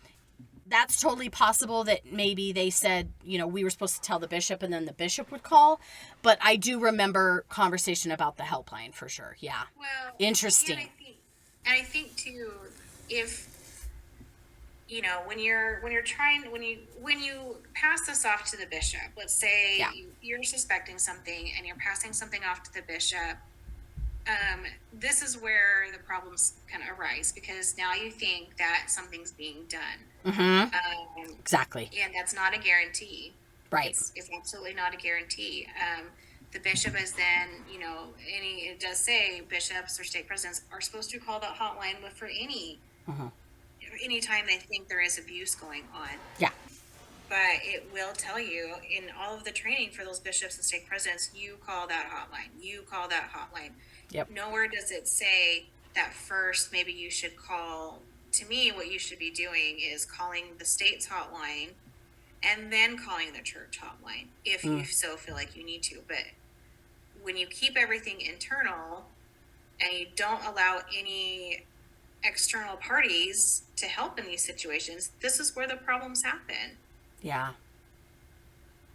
that's totally possible that maybe they said, we were supposed to tell the bishop and then the bishop would call. But I do remember conversation about the helpline for sure. Yeah. Well, interesting. And I think too, if when you pass this off to the bishop, let's say you're suspecting something and you're passing something off to the bishop, this is where the problems kind of arise, because now you think that something's being done. Mm-hmm. Exactly. And that's not a guarantee. Right. It's absolutely not a guarantee. The bishop is then, it does say bishops or stake presidents are supposed to call that hotline for any anytime they think there is abuse going on. Yeah. But it will tell you in all of the training for those bishops and stake presidents, you call that hotline. You call that hotline. Yep. Nowhere does it say that first maybe you should call. To me, what you should be doing is calling the state's hotline and then calling the church hotline if you so feel like you need to. But when you keep everything internal and you don't allow any external parties to help in these situations, this is where the problems happen. Yeah.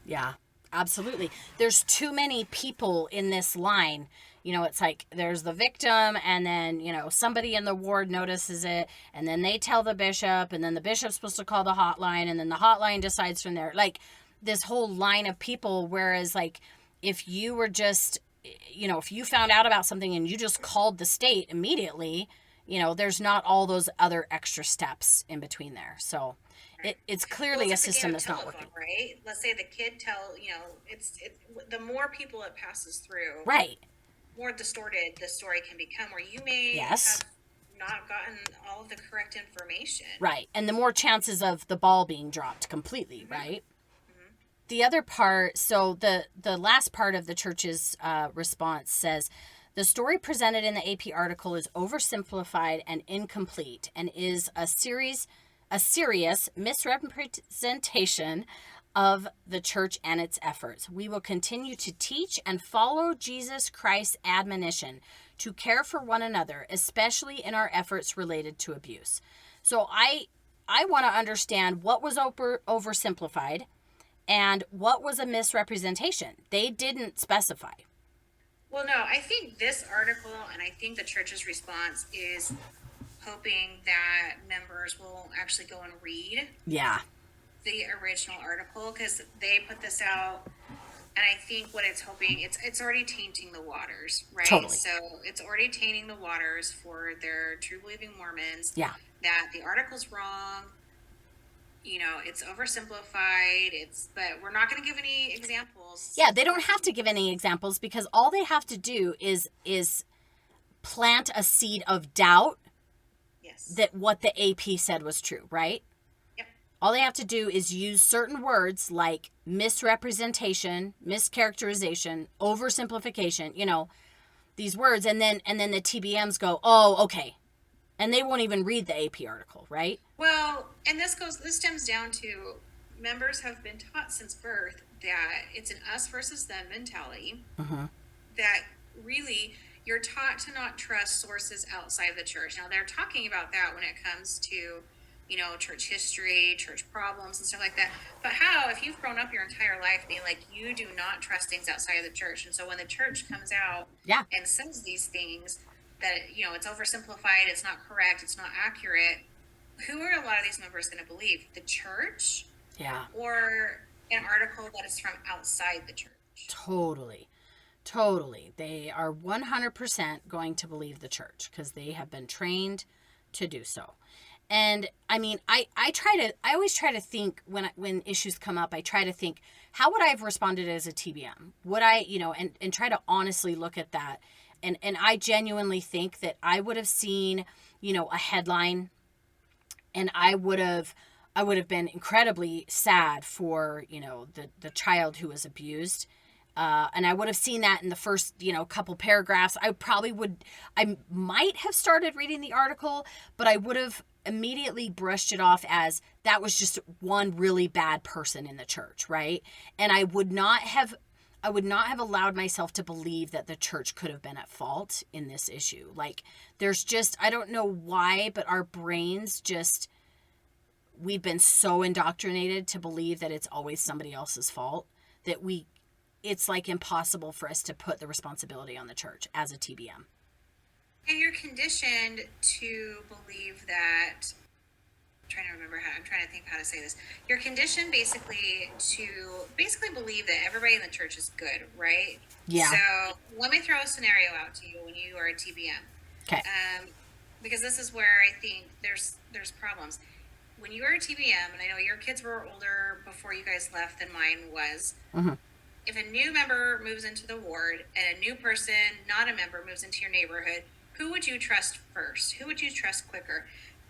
Yeah, absolutely. There's too many people in this line. You know, it's like there's the victim, and then, you know, somebody in the ward notices it, and then they tell the bishop, and then the bishop's supposed to call the hotline, and then the hotline decides from there. Like, this whole line of people, whereas, like, if you were just, you know, if you found out about something and you just called the state immediately, you know, there's not all those other extra steps in between there. So it's clearly a system that's not working. Right? Let's say the kid it's the more people it passes through, right, more distorted the story can become, where you may yes. have not gotten all of the correct information. Right. And the more chances of the ball being dropped completely, right? The other part, so the last part of the church's response says, the story presented in the AP article is oversimplified and incomplete and is a serious misrepresentation of the church and its efforts. We will continue to teach and follow Jesus Christ's admonition to care for one another, especially in our efforts related to abuse. So I want to understand what was oversimplified and what was a misrepresentation. They didn't specify. Well, no, I think this article and I think the church's response is hoping that members will actually go and read the original article, because they put this out, and I think what it's hoping, it's already tainting the waters, right? Totally. So it's already tainting the waters for their true believing Mormons. Yeah. That the article's wrong, you know, it's oversimplified, but we're not going to give any examples. Yeah, they don't have to give any examples, because all they have to do is plant a seed of doubt. Yes. That what the AP said was true, right? Yep. All they have to do is use certain words like misrepresentation, mischaracterization, oversimplification, you know, these words, and then the TBMs go, oh, okay. And they won't even read the AP article, right? Well, and this stems down to, members have been taught since birth that it's an us versus them mentality. That really, you're taught to not trust sources outside of the church. Now, they're talking about that when it comes to, you know, church history, church problems, and stuff like that. But how, if you've grown up your entire life being like, you do not trust things outside of the church, and so when the church comes out and says these things, that, you know, it's oversimplified, it's not correct, it's not accurate, who are a lot of these members going to believe? The church? Yeah. Or an article that is from outside the church? Totally. They are 100% going to believe the church, because they have been trained to do so. And I mean, I always try to think when issues come up, I try to think, how would I have responded as a TBM? Would I, you know, and try to honestly look at that. And I genuinely think that I would have seen, you know, a headline, and I would have been incredibly sad for, you know, the child who was abused. And I would have seen that in the first, you know, couple paragraphs. I might have started reading the article, but I would have immediately brushed it off as that was just one really bad person in the church, right? And I would not have allowed myself to believe that the church could have been at fault in this issue. Like, there's just, I don't know why, but our brains just, we've been so indoctrinated to believe that it's always somebody else's fault that it's like impossible for us to put the responsibility on the church as a TBM. And you're conditioned to believe that, I'm trying to think how to say this. You're conditioned basically to believe that everybody in the church is good, right? Yeah. So let me throw a scenario out to you when you are a TBM. Okay. Because this is where I think there's problems. When you are a TBM, and I know your kids were older before you guys left than mine was, if a new member moves into the ward and a new person, not a member, moves into your neighborhood, who would you trust first? Who would you trust quicker?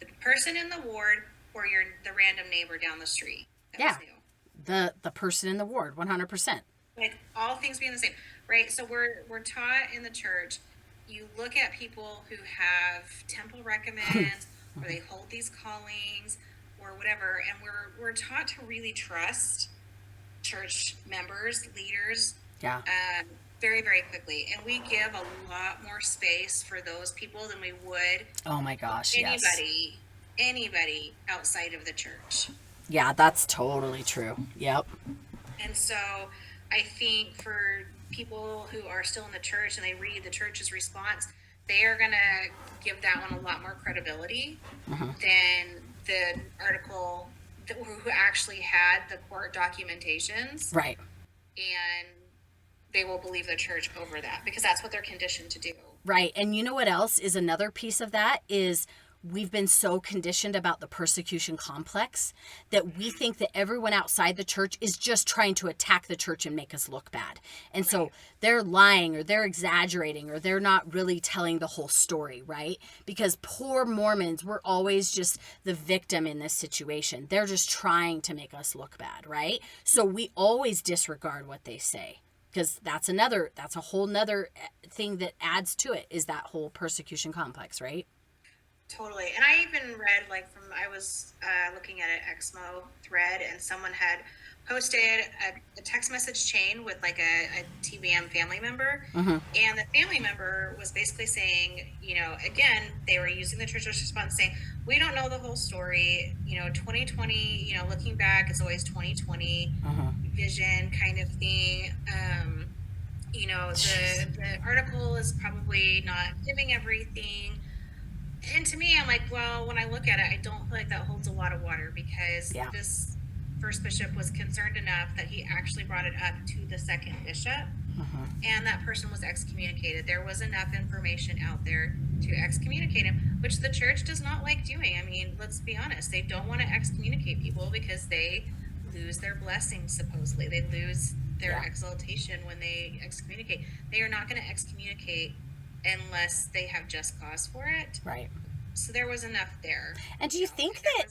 The person in the ward or the random neighbor down the street that Yeah. was new. The person in the ward, 100%. Like all things being the same, right? So we're taught in the church, you look at people who have temple recommends or they hold these callings or whatever, and we're taught to really trust church members, leaders, Yeah. very, very quickly. And we give a lot more space for those people than we would Oh my gosh, yes. anybody outside of the church. Yeah, that's totally true. Yep. And so I think for people who are still in the church and they read the church's response, they are going to give that one a lot more credibility than the article who actually had the court documentations. Right. And they will believe the church over that because that's what they're conditioned to do. Right. And you know what else is another piece of that is we've been so conditioned about the persecution complex that we think that everyone outside the church is just trying to attack the church and make us look bad. And so they're lying or they're exaggerating or they're not really telling the whole story, right? Because poor Mormons, we're always just the victim in this situation. They're just trying to make us look bad, right? So we always disregard what they say. Because that's a whole nother thing that adds to it is that whole persecution complex, right? Totally. And I even read, I was looking at an Exmo thread and someone had posted a text message chain with a TBM family member. And the family member was basically saying, again, they were using the church's response saying, we don't know the whole story. 2020, looking back, it's always 2020 vision kind of thing. The article is probably not giving everything. And to me, I'm like, well, when I look at it, I don't feel like that holds a lot of water because this first bishop was concerned enough that he actually brought it up to the second bishop, and that person was excommunicated. There was enough information out there to excommunicate him, which the church does not like doing. I mean, let's be honest. They don't want to excommunicate people because they lose their blessings, supposedly. They lose their exaltation when they excommunicate. They are not going to excommunicate unless they have just cause for it. Right. So there was enough there. And do you think that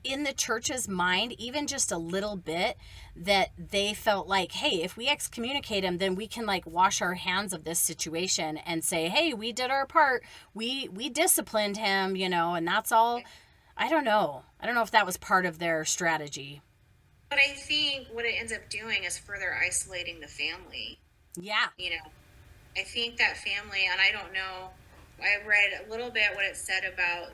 in the church's mind, even just a little bit, that they felt like, hey, if we excommunicate him, then we can wash our hands of this situation and say, hey, we did our part. We disciplined him, and that's all. I don't know. I don't know if that was part of their strategy. But I think what it ends up doing is further isolating the family. Yeah. I think that family, and I don't know, I read a little bit what it said about,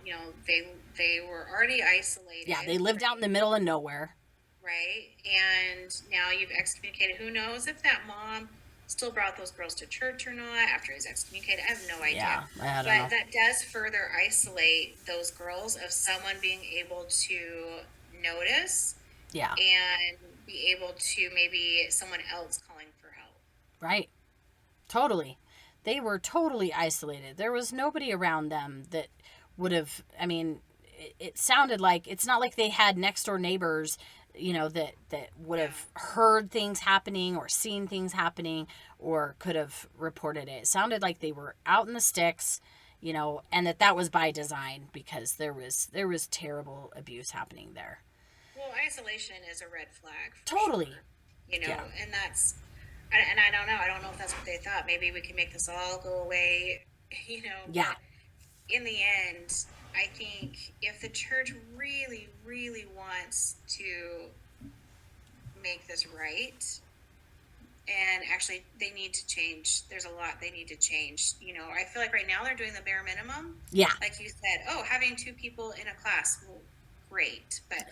they were already isolated. Yeah, they lived out in the middle of nowhere. Right. And now you've excommunicated. Who knows if that mom still brought those girls to church or not after he's excommunicated. I have no idea. Yeah, I don't know. But that does further isolate those girls of someone being able to notice. Yeah. And be able to maybe someone else calling for help. Right. Totally. They were totally isolated. There was nobody around them that would have, it sounded like, it's not like they had next door neighbors, that would have heard things happening or seen things happening or could have reported it. It sounded like they were out in the sticks, and that was by design because there was terrible abuse happening there. Well, isolation is a red flag. Totally. Sure. And that's, and I don't know. I don't know if that's what they thought. Maybe we can make this all go away, Yeah. But in the end, I think if the church really, really wants to make this right, and actually they need to change, there's a lot they need to change. I feel like right now they're doing the bare minimum. Yeah. Like you said, having 2 people in a class, well, great. But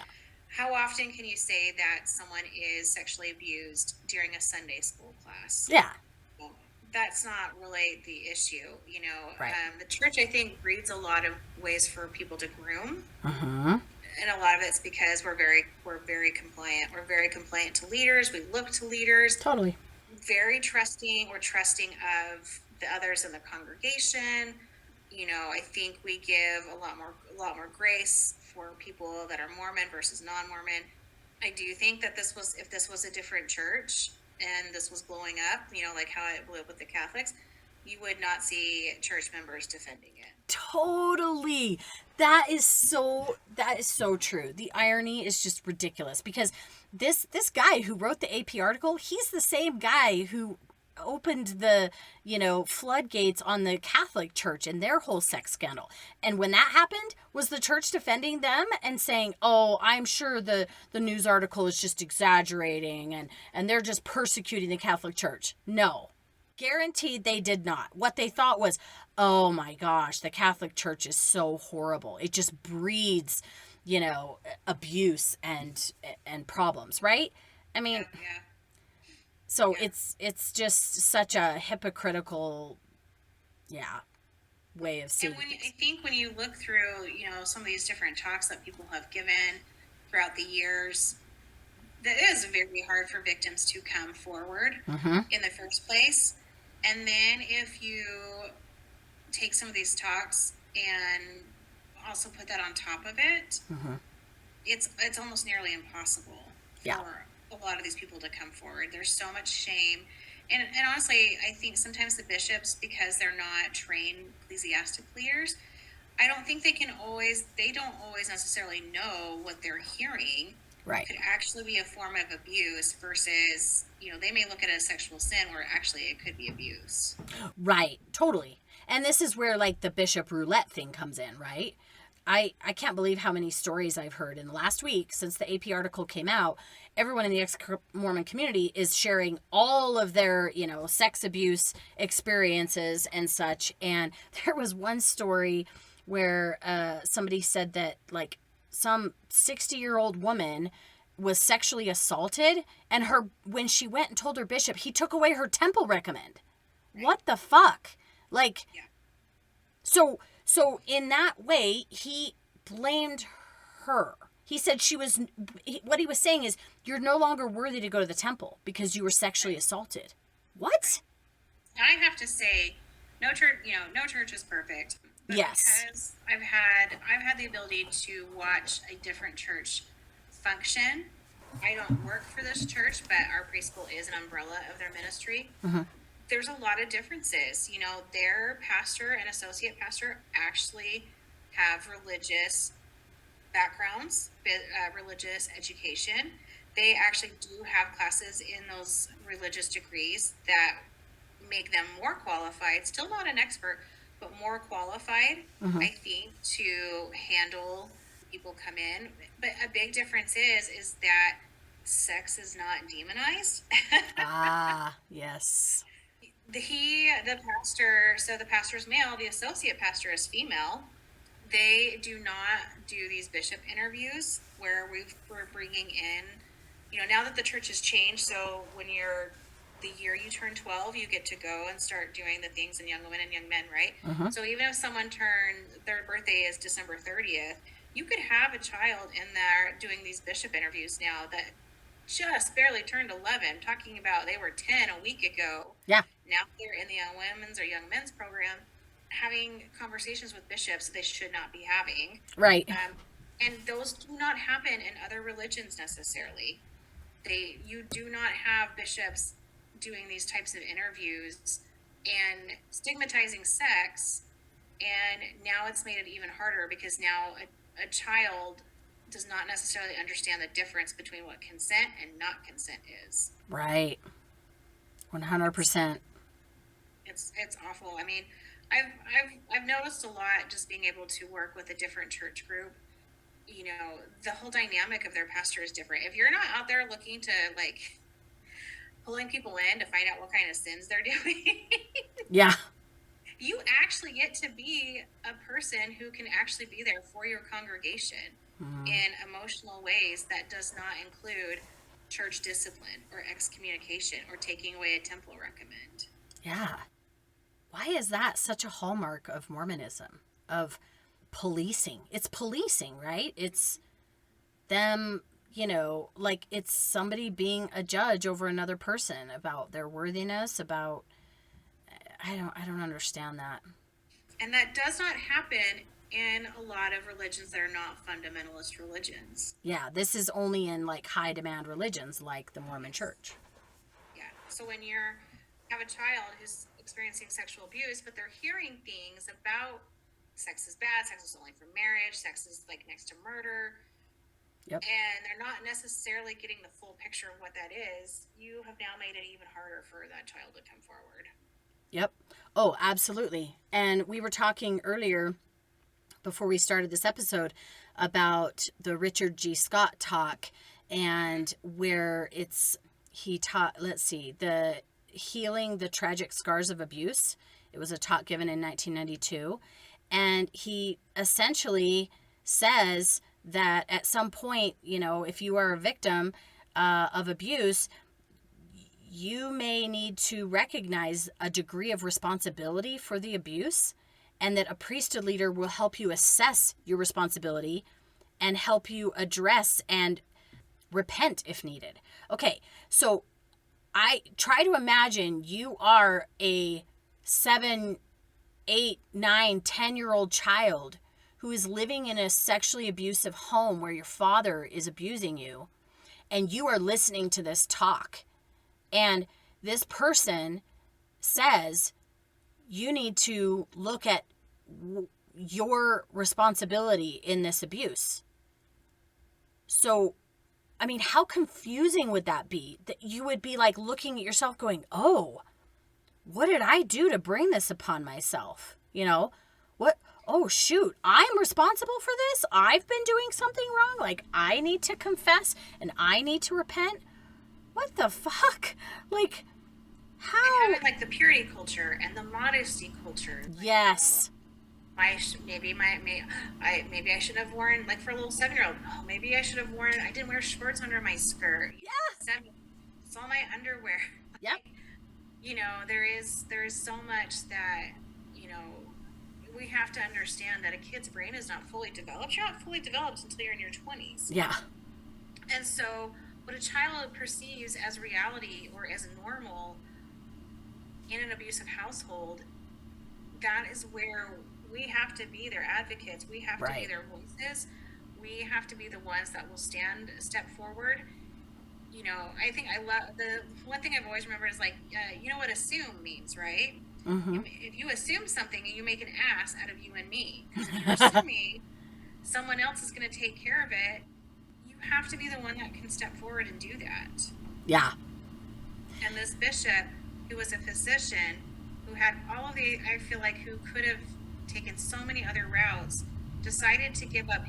how often can you say that someone is sexually abused during a Sunday school class? Yeah. Well, that's not really the issue, Right. The church, I think, breeds a lot of ways for people to groom. Mm-hmm. And a lot of it's because we're very compliant. We're very compliant to leaders. We look to leaders. Totally. Very trusting. We're trusting of the others in the congregation. I think we give a lot more grace for people that are Mormon versus non-Mormon. I do think that if this was a different church and this was blowing up, like how it blew up with the Catholics, you would not see church members defending it. Totally. That is so true. The irony is just ridiculous because this guy who wrote the AP article, he's the same guy who opened the, floodgates on the Catholic Church and their whole sex scandal. And when that happened, was the church defending them and saying, "Oh, I'm sure the news article is just exaggerating and they're just persecuting the Catholic Church"? No. Guaranteed they did not. What they thought was, "Oh my gosh, the Catholic Church is so horrible. It just breeds, abuse and problems," right? I mean, Yeah. so it's just such a hypocritical, way of seeing And things. I think when you look through, some of these different talks that people have given throughout the years, that is very hard for victims to come forward in the first place. And then if you take some of these talks and also put that on top of it, it's almost nearly impossible for a lot of these people to come forward. There's so much shame. And honestly, I think sometimes the bishops, because they're not trained ecclesiastic leaders, I don't think they don't always necessarily know what they're hearing. Right. Could actually be a form of abuse versus, they may look at it as sexual sin where actually it could be abuse. Right. Totally. And this is where like the bishop roulette thing comes in, right? I can't believe how many stories I've heard in the last week since the AP article came out. Everyone in the ex-Mormon community is sharing all of their, sex abuse experiences and such. And there was one story where somebody said that like some 60-year-old woman was sexually assaulted, and when she went and told her bishop, he took away her temple recommend. What the fuck? Like, so in that way, he blamed her. He said what he was saying is, you're no longer worthy to go to the temple because you were sexually assaulted. What? I have to say, no church is perfect. But yes. Because I've had the ability to watch a different church function. I don't work for this church, but our preschool is an umbrella of their ministry. There's a lot of differences. Their pastor and associate pastor actually have religious backgrounds, religious education. They actually do have classes in those religious degrees that make them more qualified, still not an expert, but more qualified, I think, to handle people come in. But a big difference is that sex is not demonized. Yes. The pastor, so the pastor's male, the associate pastor is female. They do not do these bishop interviews where we're bringing in, now that the church has changed, so when the year you turn 12, you get to go and start doing the things in young women and young men, right? So even if someone their birthday is December 30th, you could have a child in there doing these bishop interviews now that just barely turned 11, talking about they were 10 a week ago. Yeah. Now they're in the young women's or young men's program having conversations with bishops they should not be having. Right. And those do not happen in other religions necessarily. You do not have bishops doing these types of interviews and stigmatizing sex, and now it's made it even harder because now a child does not necessarily understand the difference between what consent and not consent is. Right. 100%. It's awful. I mean, I've noticed a lot just being able to work with a different church group. The whole dynamic of their pastor is different. If you're not out there looking to like pulling people in to find out what kind of sins they're doing, yeah, you actually get to be a person who can actually be there for your congregation in emotional ways that does not include church discipline or excommunication or taking away a temple recommend. Yeah. Why is that such a hallmark of Mormonism, of policing? It's policing, right? It's them, like it's somebody being a judge over another person about their worthiness, about, I don't understand that. And that does not happen in a lot of religions that are not fundamentalist religions. Yeah, this is only in like high demand religions like the Mormon Church. Yeah. So when you're have a child who's experiencing sexual abuse, but they're hearing things about sex is bad, sex is only for marriage, sex is like next to murder. Yep. And they're not necessarily getting the full picture of what that is. You have now made it even harder for that child to come forward. Yep. Oh, absolutely. And we were talking earlier before we started this episode about the Richard G. Scott talk, and where he taught, let's see, the healing the tragic scars of abuse. It was a talk given in 1992. And he essentially says that at some point, if you are a victim of abuse, you may need to recognize a degree of responsibility for the abuse, and that a priesthood leader will help you assess your responsibility and help you address and repent if needed. Okay, so I try to imagine you are a 7, 8, 9, 10-year-old child who is living in a sexually abusive home where your father is abusing you, and you are listening to this talk. And this person says you need to look at your responsibility in this abuse. So, I mean, how confusing would that be? That you would be like looking at yourself going, oh, what did I do to bring this upon myself? What? Oh, shoot, I'm responsible for this? I've been doing something wrong? Like, I need to confess and I need to repent? What the fuck? Like, how? And having like the purity culture and the modesty culture. Yes. Maybe I should have worn, like for a little 7-year-old. Oh, maybe I should have worn. I didn't wear shorts under my skirt. Yeah. It's all my underwear. Yep. There is so much that we have to understand that a kid's brain is not fully developed. You're not fully developed until you're in your 20s. Yeah. And so what a child perceives as reality or as normal in an abusive household, that is where we have to be their advocates. We have to be their voices. We have to be the ones that will step forward. I think I love the one thing I've always remembered is like, you know what assume means, right? Mm-hmm. If you assume something, you make an ass out of you and me. Because if you're assuming someone else is going to take care of it, you have to be the one that can step forward and do that. Yeah. And this bishop, who was a physician, who had all of I feel like who could have taken so many other routes, decided to give up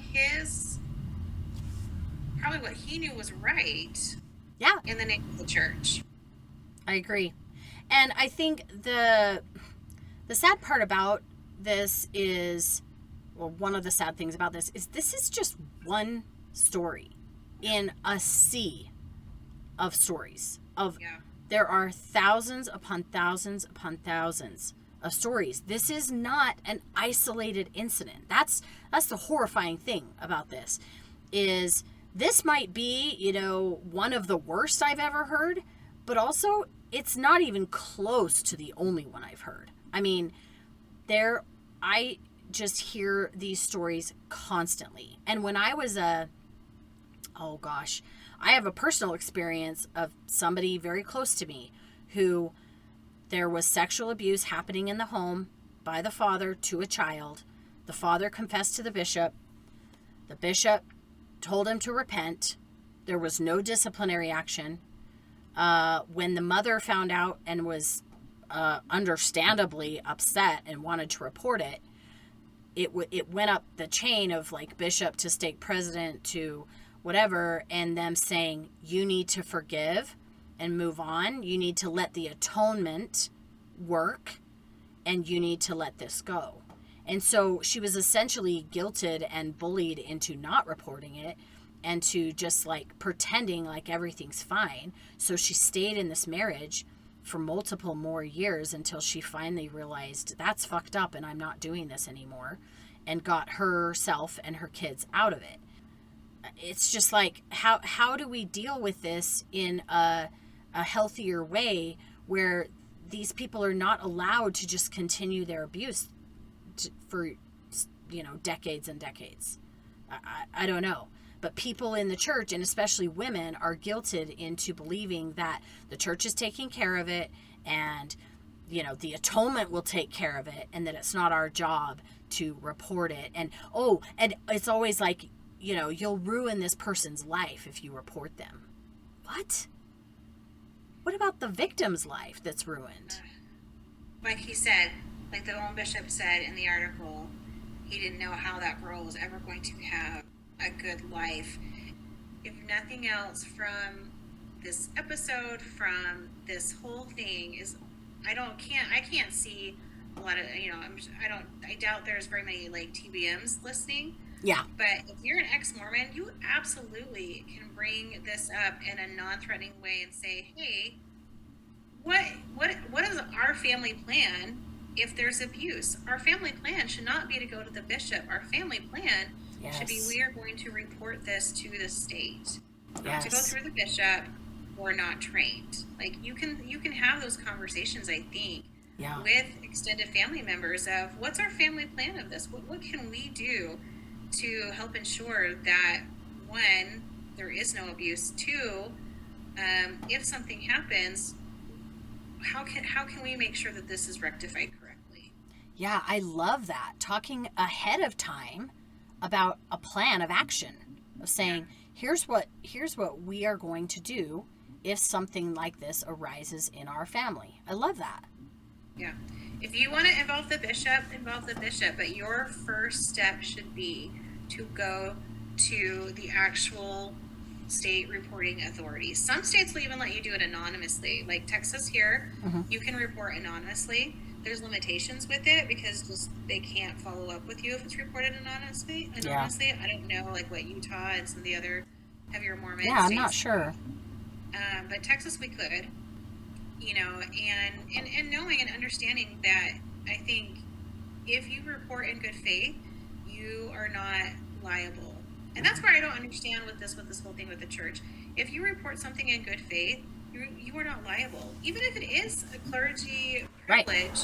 probably what he knew was right. Yeah. In the name of the church. I agree. And I think the sad part about this is, well, one of the sad things about this is just one story in a sea of stories. There are thousands upon thousands upon thousands of stories. This is not an isolated incident. That's the horrifying thing about this, is this might be, one of the worst I've ever heard, but also it's not even close to the only one I've heard. I mean, I just hear these stories constantly. And when I was I have a personal experience of somebody very close to me who there was sexual abuse happening in the home by the father to a child. The father confessed to the bishop. The bishop told him to repent. There was no disciplinary action. When the mother found out and was understandably upset and wanted to report it, it went up the chain of like bishop to stake president to whatever, and them saying, you need to forgive and move on. You need to let the atonement work, and you need to let this go. And so she was essentially guilted and bullied into not reporting it and to just like pretending like everything's fine. So she stayed in this marriage for multiple more years until she finally realized that's fucked up and I'm not doing this anymore, and got herself and her kids out of it. It's just like, how do we deal with this in a healthier way where these people are not allowed to just continue their abuse for decades and decades? I don't know. But people in the church, and especially women, are guilted into believing that the church is taking care of it, and the atonement will take care of it, and that it's not our job to report it. And it's always like, you'll ruin this person's life if you report them. What? What about the victim's life that's ruined? Like he said, like the old bishop said in the article, he didn't know how that girl was ever going to have a good life. If nothing else from this episode, from this whole thing, is I can't see a lot of, I doubt there's very many like TBMs listening. Yeah. But if you're an ex-Mormon, you absolutely can bring this up in a non-threatening way and say, hey, what is our family plan if there's abuse? Our family plan should not be to go to the bishop. Our family plan should be, we are going to report this to the state. Not to go through the bishop. We're not trained. Like you can have those conversations, I think, with extended family members of what's our family plan of this? What can we do to help ensure that, one, there is no abuse, two, if something happens, how can we make sure that this is rectified correctly? Yeah, I love that. Talking ahead of time about a plan of action, of saying, here's what we are going to do if something like this arises in our family. I love that. Yeah. If you want to involve the bishop, but your first step should be to go to the actual state reporting authorities. Some states will even let you do it anonymously. Like Texas here, you can report anonymously. There's limitations with it because they can't follow up with you if it's reported anonymously. Yeah. I don't know like what Utah and some of the other heavier Mormon states. I'm not do. sure. But Texas we could, and knowing and understanding that, I think if you report in good faith, you are not liable. And that's where I don't understand with this whole thing with the church. If you report something in good faith, you are not liable. Even if it is a clergy privilege,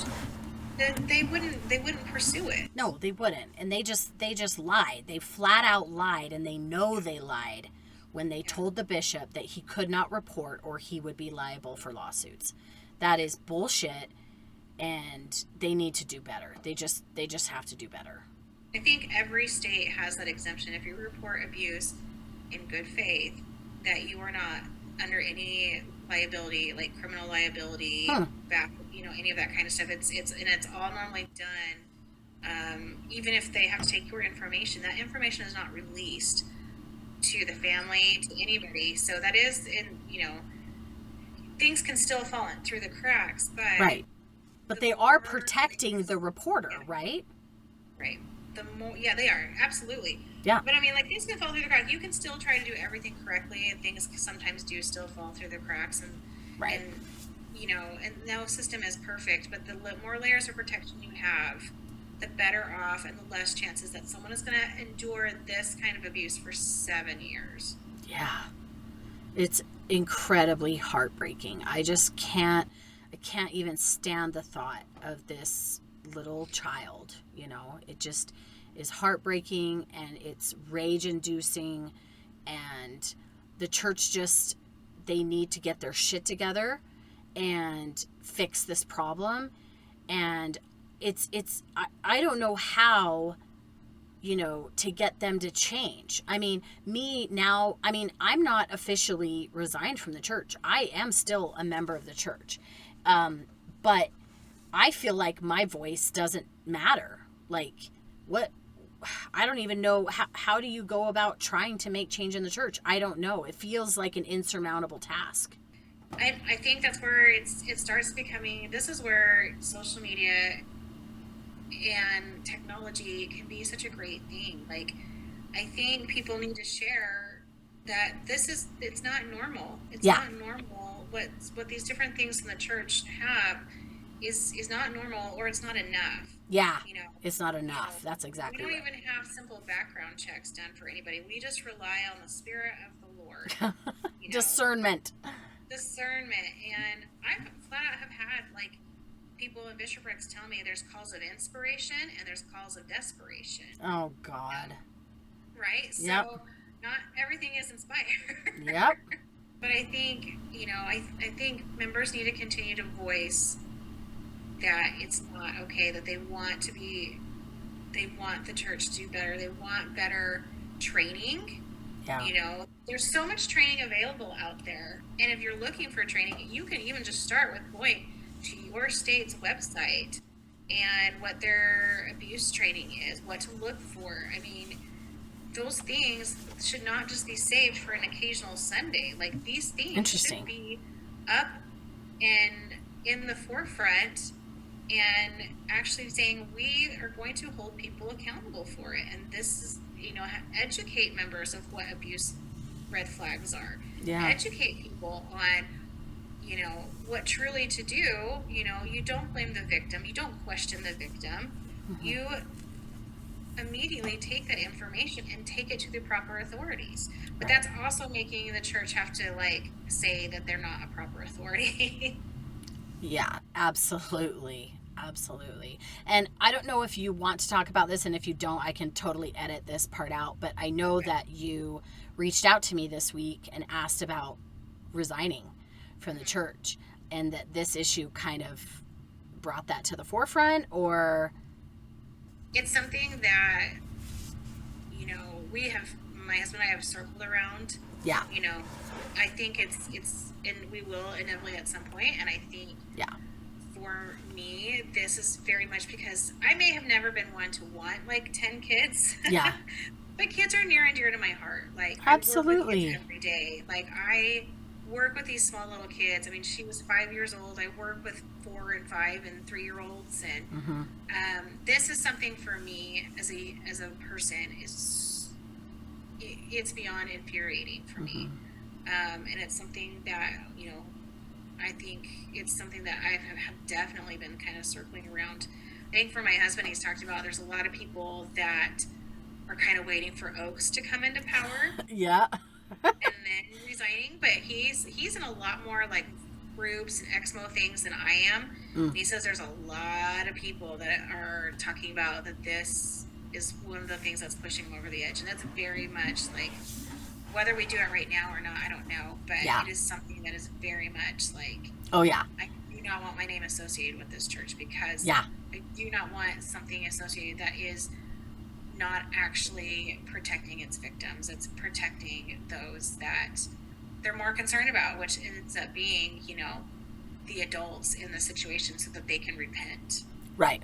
then they wouldn't pursue it. No, they wouldn't. And they just lied. They flat out lied, and they know they lied when they told the bishop that he could not report or he would be liable for lawsuits. That is bullshit, and they need to do better. They just have to do better. I think every state has that exemption. If you report abuse in good faith, that you are not under any liability, like criminal liability, any of that kind of stuff. It's all normally done. Even if they have to take your information, that information is not released to the family, to anybody. So that is things can still fall through the cracks, but right. But they are protecting the reporter, right? Right. They are, absolutely. Yeah. But I mean, like, things can fall through the cracks. You can still try to do everything correctly, and things sometimes do still fall through the cracks. And right. And no system is perfect, but the more layers of protection you have, the better off and the less chances that someone is going to endure this kind of abuse for 7 years. Yeah. It's incredibly heartbreaking. I can't even stand the thought of this little child. It just is heartbreaking, and it's rage inducing, and the church they need to get their shit together and fix this problem. And I don't know how, to get them to change. I mean, I'm not officially resigned from the church. I am still a member of the church. But I feel like my voice doesn't matter. Like, I don't even know how do you go about trying to make change in the church? I don't know. It feels like an insurmountable task. I think that's where it starts becoming, this is where social media and technology can be such a great thing. Like, I think people need to share that it's not normal. It's not normal. What these different things in the church have is not normal, or it's not enough. Yeah, it's not enough. That's exactly We don't right. even have simple background checks done for anybody. We just rely on the Spirit of the Lord. Discernment. And I flat out have had, like, people in bishoprics tell me there's calls of inspiration and there's calls of desperation. Oh, God. Right? Yep. So not everything is inspired. Yep. But I think, I think members need to continue to voice that it's not okay, that they want the church to do better. They want better training. Yeah. There's so much training available out there. And if you're looking for training, you can even just start with going to your state's website and what their abuse training is, what to look for. I mean, those things should not just be saved for an occasional Sunday. Like, these things should be up and in the forefront, and actually saying we are going to hold people accountable for it. And this is, educate members of what abuse red flags are. Yeah. Educate people on, what truly to do. You don't blame the victim. You don't question the victim. Mm-hmm. You immediately take that information and take it to the proper authorities. But that's also making the church have to say that they're not a proper authority. Yeah, absolutely. Absolutely. And I don't know if you want to talk about this, and if you don't, I can totally edit this part out, but I know that you reached out to me this week and asked about resigning from the church, and that this issue kind of brought that to the forefront, or... It's something that, my husband and I have circled around. Yeah. I think it's, and we will inevitably at some point, and I think... Yeah. For me, this is very much because I may have never been one to want 10 kids. Yeah. But kids are near and dear to my heart. Absolutely. I work with kids every day. I work with these small little kids. I mean, she was 5 years old. I work with 4 and 5 and 3-year-olds, and mm-hmm. This is something for me as a person. It's beyond infuriating for me, and it's something that I think it's something that I have definitely been kind of circling around. I think for my husband, he's talked about there's a lot of people that are kind of waiting for Oaks to come into power. Yeah. And then resigning. But he's in a lot more groups and exmo things than I am. And he says there's a lot of people that are talking about that this is one of the things that's pushing him over the edge. And that's very much whether we do it right now or not, I don't know, but it is something that is very much oh yeah, I do not want my name associated with this church, because I do not want something associated that is not actually protecting its victims. It's protecting those that they're more concerned about, which ends up being, the adults in the situation, so that they can repent. Right.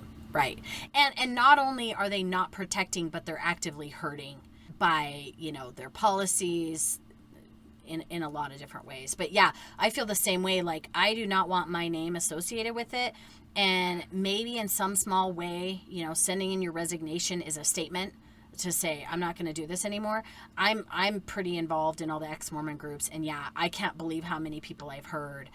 And not only are they not protecting, but they're actively hurting by, their policies in a lot of different ways. But yeah, I feel the same way. I do not want my name associated with it. And maybe in some small way, sending in your resignation is a statement to say, I'm not going to do this anymore. I'm pretty involved in all the ex-Mormon groups. And yeah, I can't believe how many people I've heard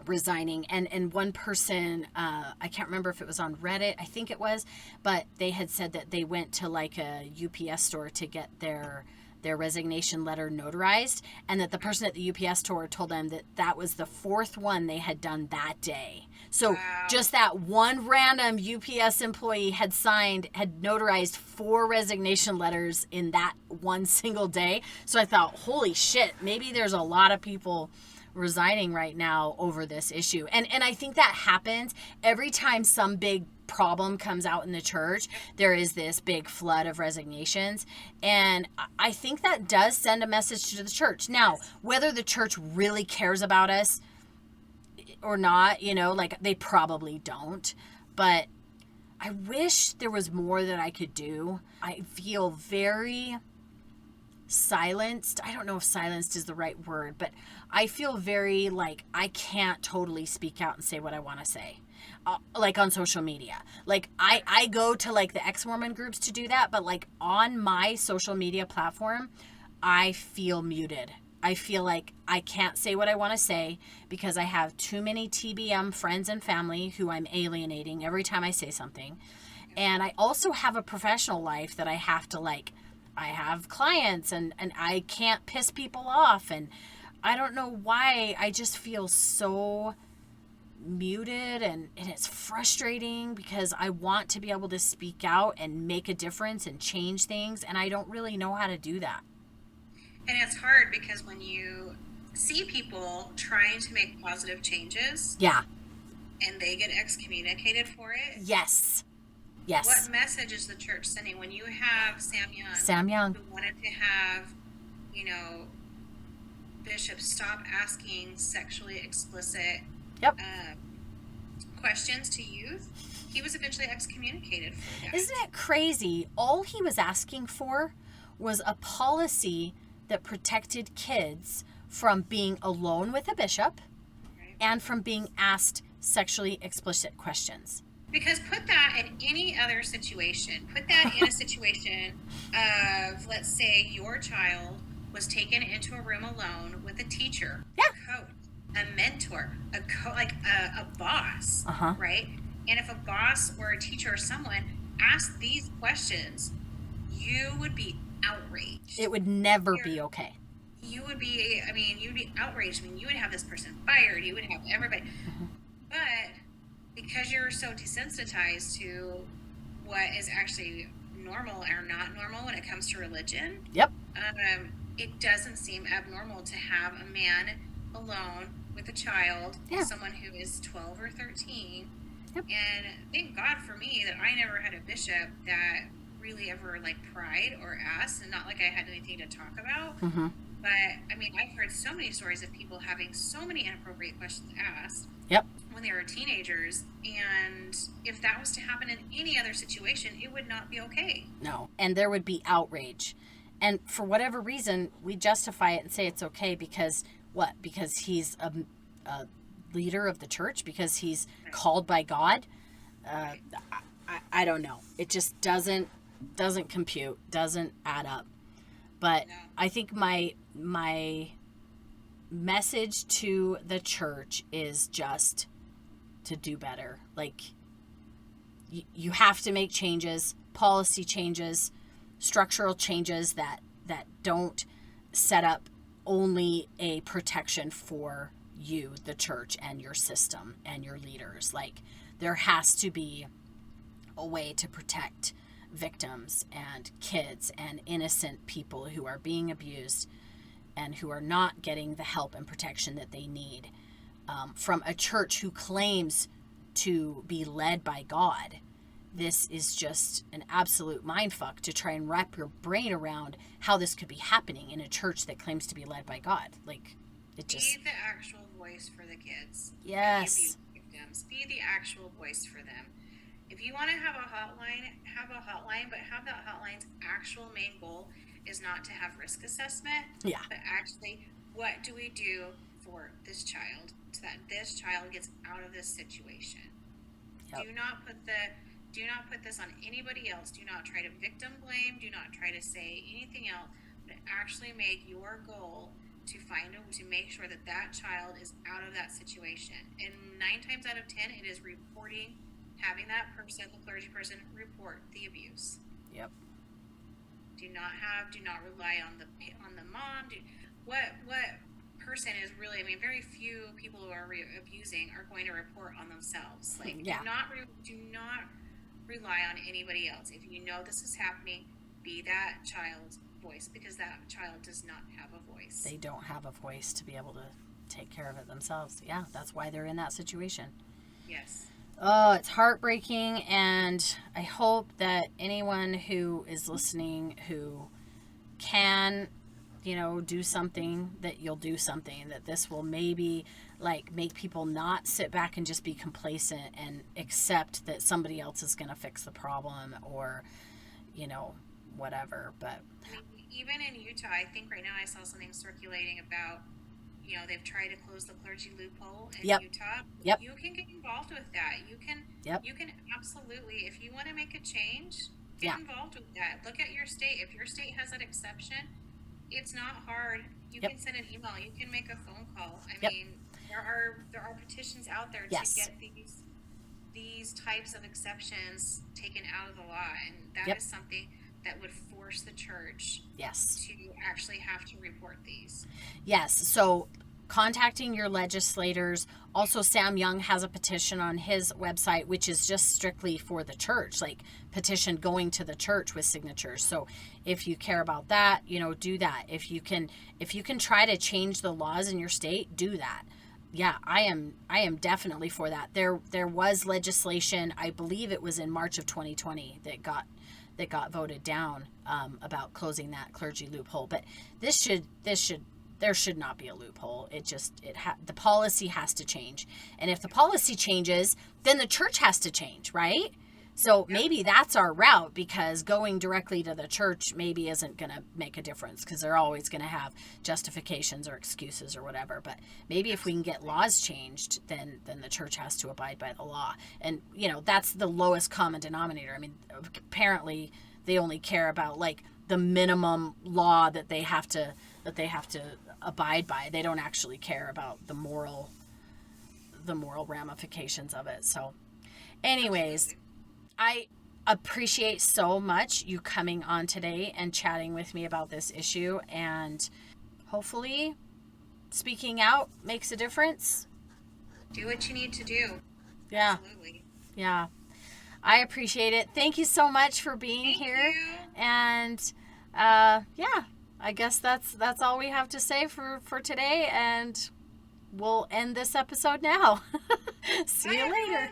resigning. And one person, I can't remember if it was on Reddit, I think it was, but they had said that they went to a UPS store to get their resignation letter notarized, and that the person at the UPS store told them that was the 4th one they had done that day. So just that one random UPS employee had notarized 4 resignation letters in that one single day. So I thought, holy shit, maybe there's a lot of people resigning right now over this issue. And I think that happens every time some big problem comes out in the church. There is this big flood of resignations, and I think that does send a message to the church. Now, whether the church really cares about us or not, they probably don't, but I wish there was more that I could do. I feel very silenced. I don't know if silenced is the right word, but I feel very I can't totally speak out and say what I want to say. On social media. I go to the ex-Mormon groups to do that, but on my social media platform, I feel muted. I feel like I can't say what I want to say because I have too many TBM friends and family who I'm alienating every time I say something. And I also have a professional life that I have to I have clients and I can't piss people off, and I don't know why I just feel so muted, and it's frustrating because I want to be able to speak out and make a difference and change things, and I don't really know how to do that. And it's hard because when you see people trying to make positive changes Yeah. and they get excommunicated for it, Yes. what Yes. message is the church sending? When you have Sam Young. who wanted to have, you know, bishops stop asking sexually explicit Yep. questions to youth, he was eventually excommunicated for that. Isn't it crazy? All he was asking for was a policy that protected kids from being alone with a bishop Right? and from being asked sexually explicit questions. Because put that in any other situation. Put that in a situation of, let's say, your child was taken into a room alone with a teacher, Yeah. a coach, a mentor, a boss, Uh-huh. right? And if a boss or a teacher or someone asked these questions, you would be outraged. It would never be okay. You would be, you'd be outraged. You would have this person fired. You would have everybody. But because you're so desensitized to what is actually normal or not normal when it comes to religion, Yep. it doesn't seem abnormal to have a man alone with a child, Yeah. someone who is 12 or 13. Yep. And thank God for me that I never had a bishop that really ever pried or asked, and not like I had anything to talk about. Mm-hmm. But I've heard so many stories of people having so many inappropriate questions asked. Yep. When they were teenagers, and if that was to happen in any other situation, it would not be okay. No. And there would be outrage. And for whatever reason, we justify it and say it's okay because what? Because he's a leader of the church? Because he's called by God? I don't know. It just doesn't compute, doesn't add up. But No. I think my message to the church is just to do better. You have to make changes, policy changes, structural changes that don't set up only a protection for you, the church, and your system and your leaders. There has to be a way to protect victims and kids and innocent people who are being abused and who are not getting the help and protection that they need from a church who claims to be led by God. This is just an absolute mindfuck to try and wrap your brain around how this could be happening in a church that claims to be led by God. It just... Be the actual voice for the kids. Yes. The abuse victims. Be the actual voice for them. If you want to have a hotline, but have that hotline's actual main goal is not to have risk assessment, Yeah. but actually, what do we do for this child so that this child gets out of this situation? Yep. Do not put this on anybody else. Do not try to victim blame. Do not try to say anything else, but actually make your goal to make sure that child is out of that situation. And 9 times out of 10, it is reporting, having that person, the clergy person, report the abuse. Yep. Do not rely on the mom. What person is really? Very few people who are abusing are going to report on themselves. Yeah. Do not rely on anybody else. If you know this is happening, be that child's voice, because that child does not have a voice. They don't have a voice to be able to take care of it themselves. Yeah, that's why they're in that situation. Yes. Oh, it's heartbreaking, and I hope that anyone who is listening who can, do something, that you'll do something, that this will maybe make people not sit back and just be complacent and accept that somebody else is going to fix the problem or, whatever. But even in Utah, I think right now I saw something circulating about, they've tried to close the clergy loophole in Utah. Yep. You can get involved with that. You can absolutely, if you want to make a change, get involved with that. Look at your state. If your state has an exception, it's not hard. You can send an email. You can make a phone call. There are petitions out there to get these types of exceptions taken out of the law, and that is something that would force the church to actually have to report these. Yes. So contacting your legislators. Also, Sam Young has a petition on his website, which is just strictly for the church, like petition going to the church with signatures. So if you care about that, do that. If you can try to change the laws in your state, do that. Yeah, I am definitely for that. There was legislation, I believe it was in March of 2020, that got voted down about closing that clergy loophole. But there should not be a loophole. The policy has to change. And if the policy changes, then the church has to change, right? So maybe that's our route, because going directly to the church maybe isn't going to make a difference, because they're always going to have justifications or excuses or whatever. But maybe if we can get laws changed, then the church has to abide by the law. And, that's the lowest common denominator. I mean, apparently they only care about like the minimum law that they have to abide by. They don't actually care about the moral ramifications of it. So anyways, I appreciate so much you coming on today and chatting with me about this issue, and hopefully speaking out makes a difference. Do what you need to do. Yeah. Absolutely. Yeah. I appreciate it. Thank you so much for being here. Thank you. And I guess that's all we have to say for today, and we'll end this episode now. See you later.